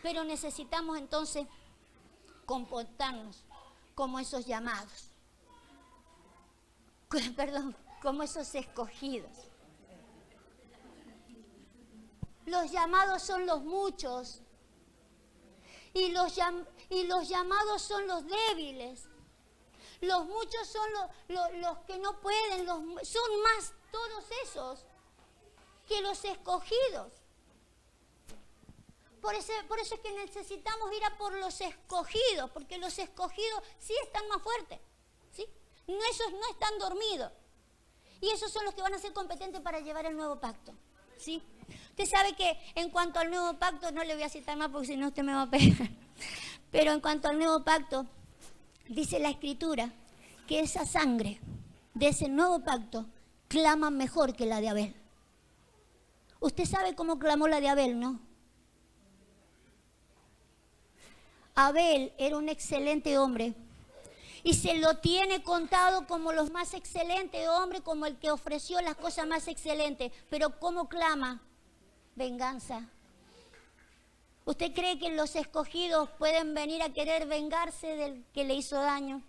Pero necesitamos entonces comportarnos como esos llamados. Como esos escogidos. Los llamados son los muchos y los llamados son los débiles. Los muchos son los que no pueden, son más todos esos que los escogidos. Por eso es que necesitamos ir a por los escogidos, porque los escogidos sí están más fuertes, ¿sí? No, esos no están dormidos. Y esos son los que van a ser competentes para llevar el nuevo pacto, ¿sí? Usted sabe que en cuanto al nuevo pacto, no le voy a citar más porque si no usted me va a pegar, pero en cuanto al nuevo pacto, dice la Escritura que esa sangre de ese nuevo pacto clama mejor que la de Abel. Usted sabe cómo clamó la de Abel, ¿no? Abel era un excelente hombre y se lo tiene contado como los más excelentes hombres, como el que ofreció las cosas más excelentes. Pero ¿cómo clama? Venganza. ¿Usted cree que los escogidos pueden venir a querer vengarse del que le hizo daño?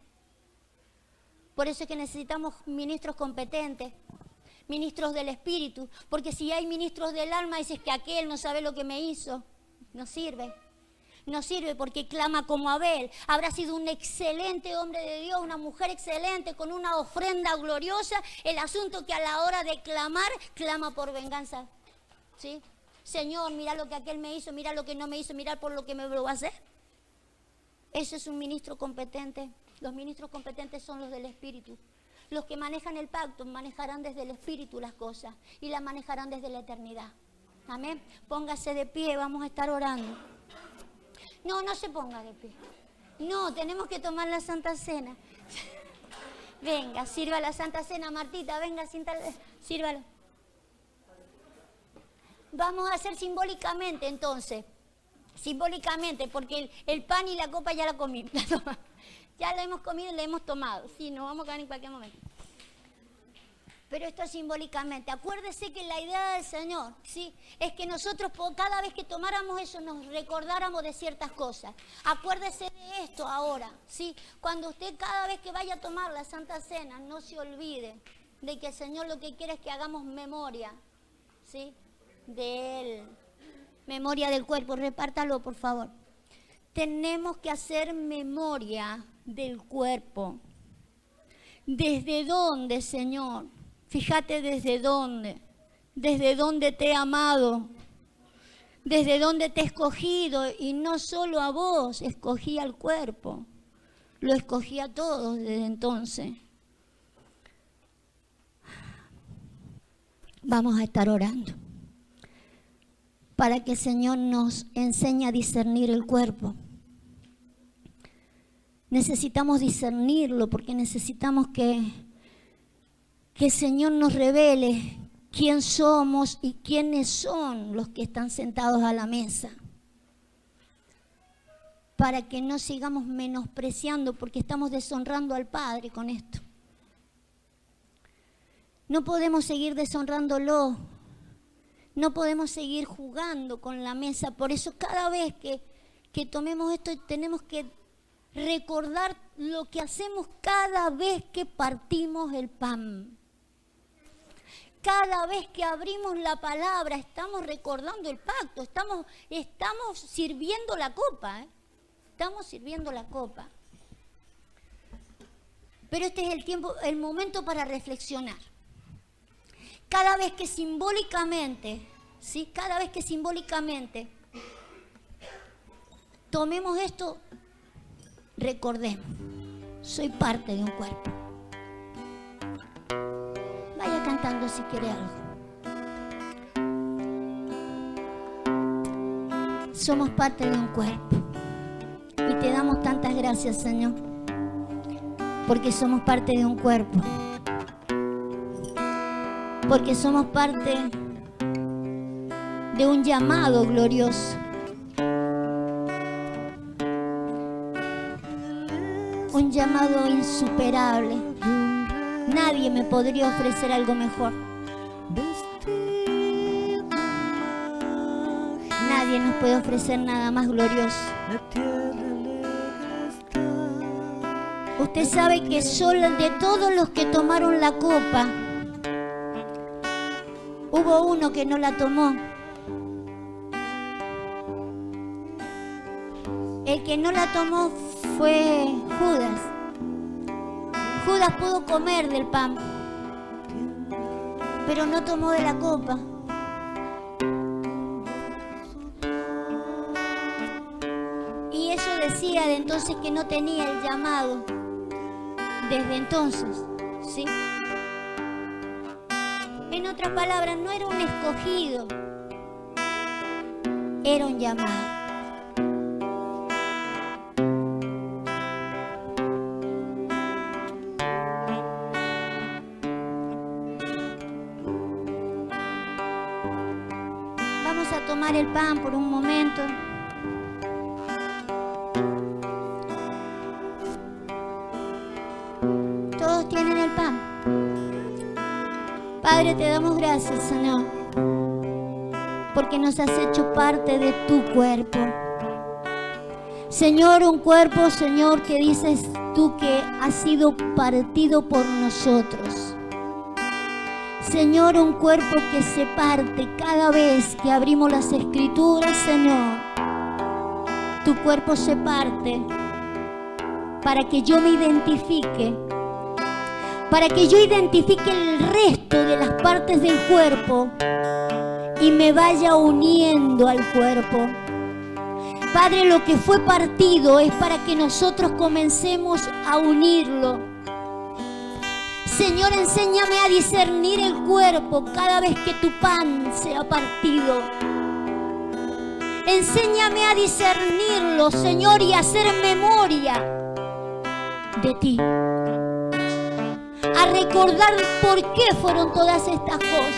Por eso es que necesitamos ministros competentes, ministros del Espíritu, porque si hay ministros del alma, dices que aquel no sabe lo que me hizo. No sirve. No sirve porque clama como Abel. Habrá sido un excelente hombre de Dios, una mujer excelente, con una ofrenda gloriosa. El asunto que a la hora de clamar, clama por venganza. ¿Sí? Señor, mira lo que aquel me hizo, mira lo que no me hizo, mira por lo que me lo va a hacer. Eso es un ministro competente. Los ministros competentes son los del Espíritu. Los que manejan el pacto manejarán desde el Espíritu las cosas y las manejarán desde la eternidad. Amén. Póngase de pie, vamos a estar orando. No, no se ponga de pie. No, tenemos que tomar la Santa Cena. Venga, sirva la Santa Cena, Martita, venga, sírvalo. Vamos a hacer simbólicamente entonces. Simbólicamente, porque el pan y la copa ya la comimos. Ya la hemos comido y la hemos tomado. Sí, nos vamos a quedar en cualquier momento. Pero esto es simbólicamente. Acuérdese que la idea del Señor, ¿sí?, es que nosotros cada vez que tomáramos eso nos recordáramos de ciertas cosas. Acuérdese de esto ahora, ¿sí? Cuando usted cada vez que vaya a tomar la Santa Cena, no se olvide de que el Señor lo que quiere es que hagamos memoria, ¿sí?, de Él. Memoria del cuerpo, repártalo por favor. Tenemos que hacer memoria del cuerpo. ¿Desde dónde, Señor? Fíjate desde dónde te he amado, desde dónde te he escogido, y no solo a vos, escogí al cuerpo, lo escogí a todos desde entonces. Vamos a estar orando para que el Señor nos enseñe a discernir el cuerpo. Necesitamos discernirlo porque necesitamos que el Señor nos revele quién somos y quiénes son los que están sentados a la mesa. Para que no sigamos menospreciando porque estamos deshonrando al Padre con esto. No podemos seguir deshonrándolo. No podemos seguir jugando con la mesa. Por eso cada vez que tomemos esto tenemos que recordar lo que hacemos cada vez que partimos el pan. Cada vez que abrimos la palabra estamos recordando el pacto, estamos sirviendo la copa, ¿eh? Estamos sirviendo la copa. Pero este es el momento para reflexionar. Cada vez que simbólicamente, ¿sí?, cada vez que simbólicamente tomemos esto, recordemos, soy parte de un cuerpo. Vaya cantando si quiere algo. Somos parte de un cuerpo. Y te damos tantas gracias, Señor, porque somos parte de un cuerpo. Porque somos parte de un llamado glorioso. Un llamado insuperable. Nadie me podría ofrecer algo mejor. Nadie nos puede ofrecer nada más glorioso. Usted sabe que solo de todos los que tomaron la copa, hubo uno que no la tomó. El que no la tomó fue Judas. Judas pudo comer del pan, pero no tomó de la copa. decía de entonces que no tenía el llamado. Desde entonces, ¿sí? En otras palabras, no era un escogido, era un llamado. Vamos a tomar el pan por un momento. Todos tienen el pan. Padre, te damos gracias, Señor, porque nos has hecho parte de tu cuerpo. Señor, un cuerpo, Señor, que dices tú que ha sido partido por nosotros. Señor, un cuerpo que se parte cada vez que abrimos las Escrituras, Señor. Tu cuerpo se parte para que yo me identifique, para que yo identifique el resto de las partes del cuerpo y me vaya uniendo al cuerpo. Padre, lo que fue partido es para que nosotros comencemos a unirlo. Señor, enséñame a discernir el cuerpo cada vez que tu pan sea partido. Enséñame a discernirlo, Señor, y a hacer memoria de ti. A recordar por qué fueron todas estas cosas.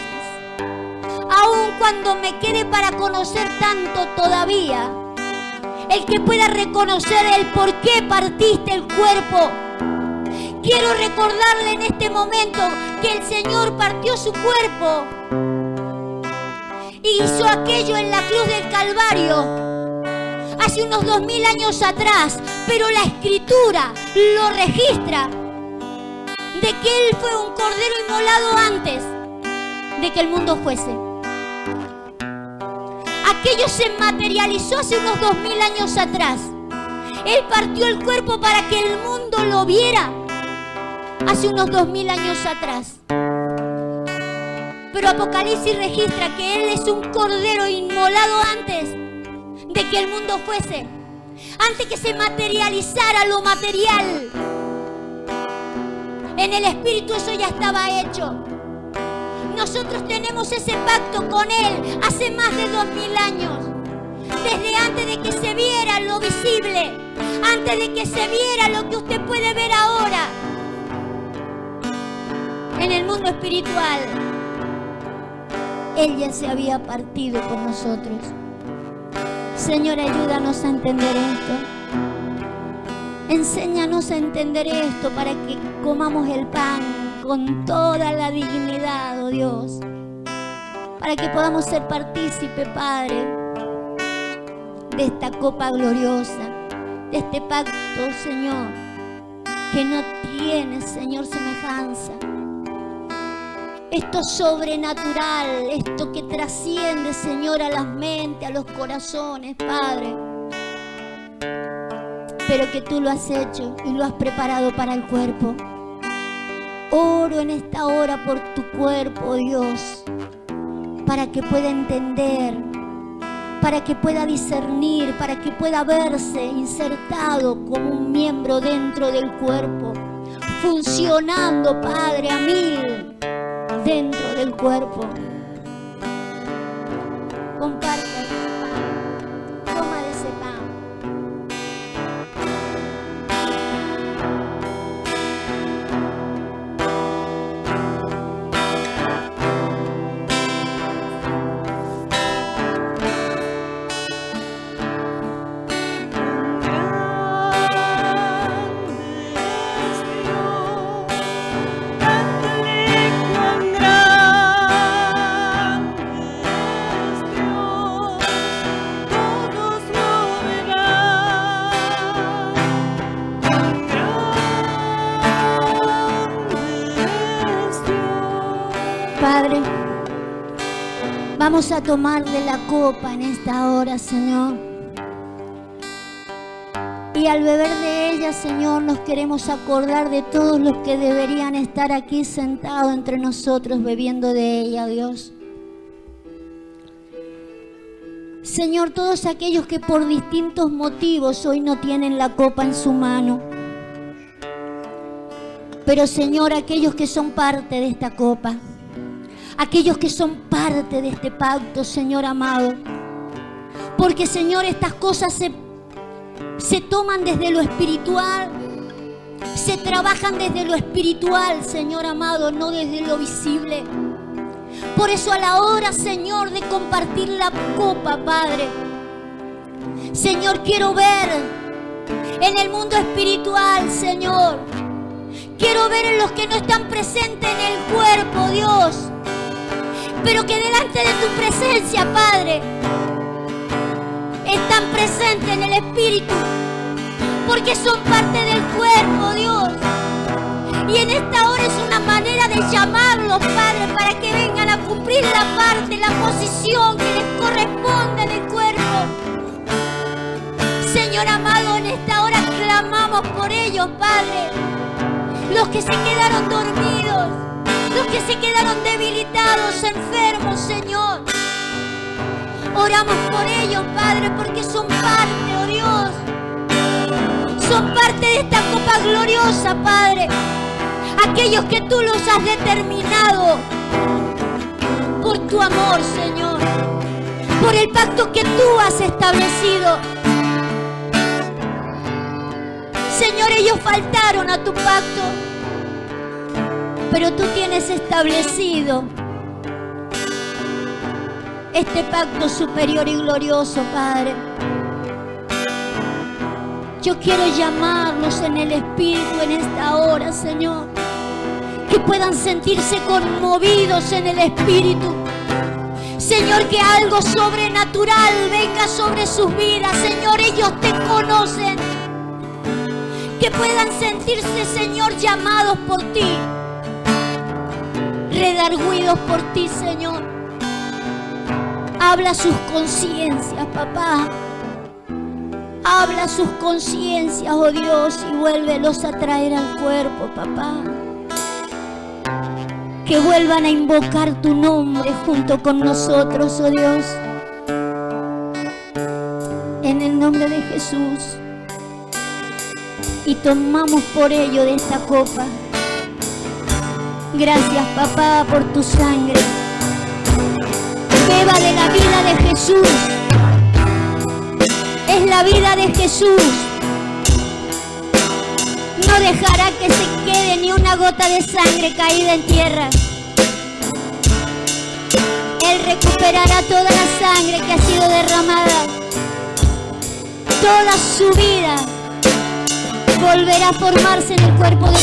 Aun cuando me quede para conocer tanto todavía, el que pueda reconocer el por qué partiste el cuerpo. Quiero recordarle en este momento que el Señor partió su cuerpo y hizo aquello en la cruz del Calvario hace unos 2000 años atrás, pero la Escritura lo registra de que Él fue un cordero inmolado antes de que el mundo fuese. Aquello se materializó hace unos 2000 años atrás. Él partió el cuerpo para que el mundo lo viera hace unos 2000 años atrás. Pero Apocalipsis registra que Él es un cordero inmolado antes de que el mundo fuese, antes que se materializara lo material. En el Espíritu eso ya estaba hecho. Nosotros tenemos ese pacto con Él hace más de 2000 años. Desde antes de que se viera lo visible, antes de que se viera lo que usted puede ver ahora. En el mundo espiritual, Él ya se había partido por nosotros. Señor, ayúdanos a entender esto. Enséñanos a entender esto para que comamos el pan con toda la dignidad, oh Dios. Para que podamos ser partícipe, Padre, de esta copa gloriosa, de este pacto, Señor, que no tiene, Señor, semejanza. Esto sobrenatural, esto que trasciende, Señor, a las mentes, a los corazones, Padre. Pero que tú lo has hecho y lo has preparado para el cuerpo. Oro en esta hora por tu cuerpo, Dios, para que pueda entender, para que pueda discernir, para que pueda verse insertado como un miembro dentro del cuerpo, funcionando, Padre, a 1000 dentro del cuerpo. Comparte el pan, toma de ese pan. Padre, vamos a tomar de la copa en esta hora, Señor. Y al beber de ella, Señor, nos queremos acordar de todos los que deberían estar aquí sentados entre nosotros bebiendo de ella, Dios. Señor, todos aquellos que por distintos motivos hoy no tienen la copa en su mano. Pero Señor, aquellos que son parte de esta copa, aquellos que son parte de este pacto, Señor amado. Porque Señor, estas cosas se toman desde lo espiritual, se trabajan desde lo espiritual, Señor amado, no desde lo visible. Por eso a la hora, Señor, de compartir la copa, Padre, Señor, quiero ver en el mundo espiritual, Señor. Quiero ver en los que no están presentes en el cuerpo, Dios, pero que delante de tu presencia, Padre, están presentes en el Espíritu, porque son parte del cuerpo, Dios. Y en esta hora es una manera de llamarlos, Padre, para que vengan a cumplir la parte, la posición que les corresponde en el cuerpo. Señor amado, en esta hora clamamos por ellos, Padre. Los que se quedaron dormidos, los que se quedaron debilitados, enfermos, Señor. Oramos por ellos, Padre, porque son parte, oh Dios. Son parte de esta copa gloriosa, Padre. Aquellos que tú los has determinado por tu amor, Señor, por el pacto que tú has establecido. Señor, ellos faltaron a tu pacto, pero tú tienes establecido este pacto superior y glorioso, Padre. Yo quiero llamarlos en el Espíritu en esta hora, Señor. Que puedan sentirse conmovidos en el Espíritu. Señor, que algo sobrenatural venga sobre sus vidas. Señor, ellos te conocen. Que puedan sentirse, Señor, llamados por ti. Redarguidos por ti, Señor. Habla sus conciencias, papá. Habla sus conciencias, oh Dios, y vuélvelos a traer al cuerpo, papá. Que vuelvan a invocar tu nombre junto con nosotros, oh Dios. En el nombre de Jesús. Y tomamos por ello de esta copa. Gracias, papá, por tu sangre. Beba de la vida de Jesús. Es la vida de Jesús. No dejará que se quede ni una gota de sangre caída en tierra. Él recuperará toda la sangre que ha sido derramada. Toda su vida volverá a formarse en el cuerpo de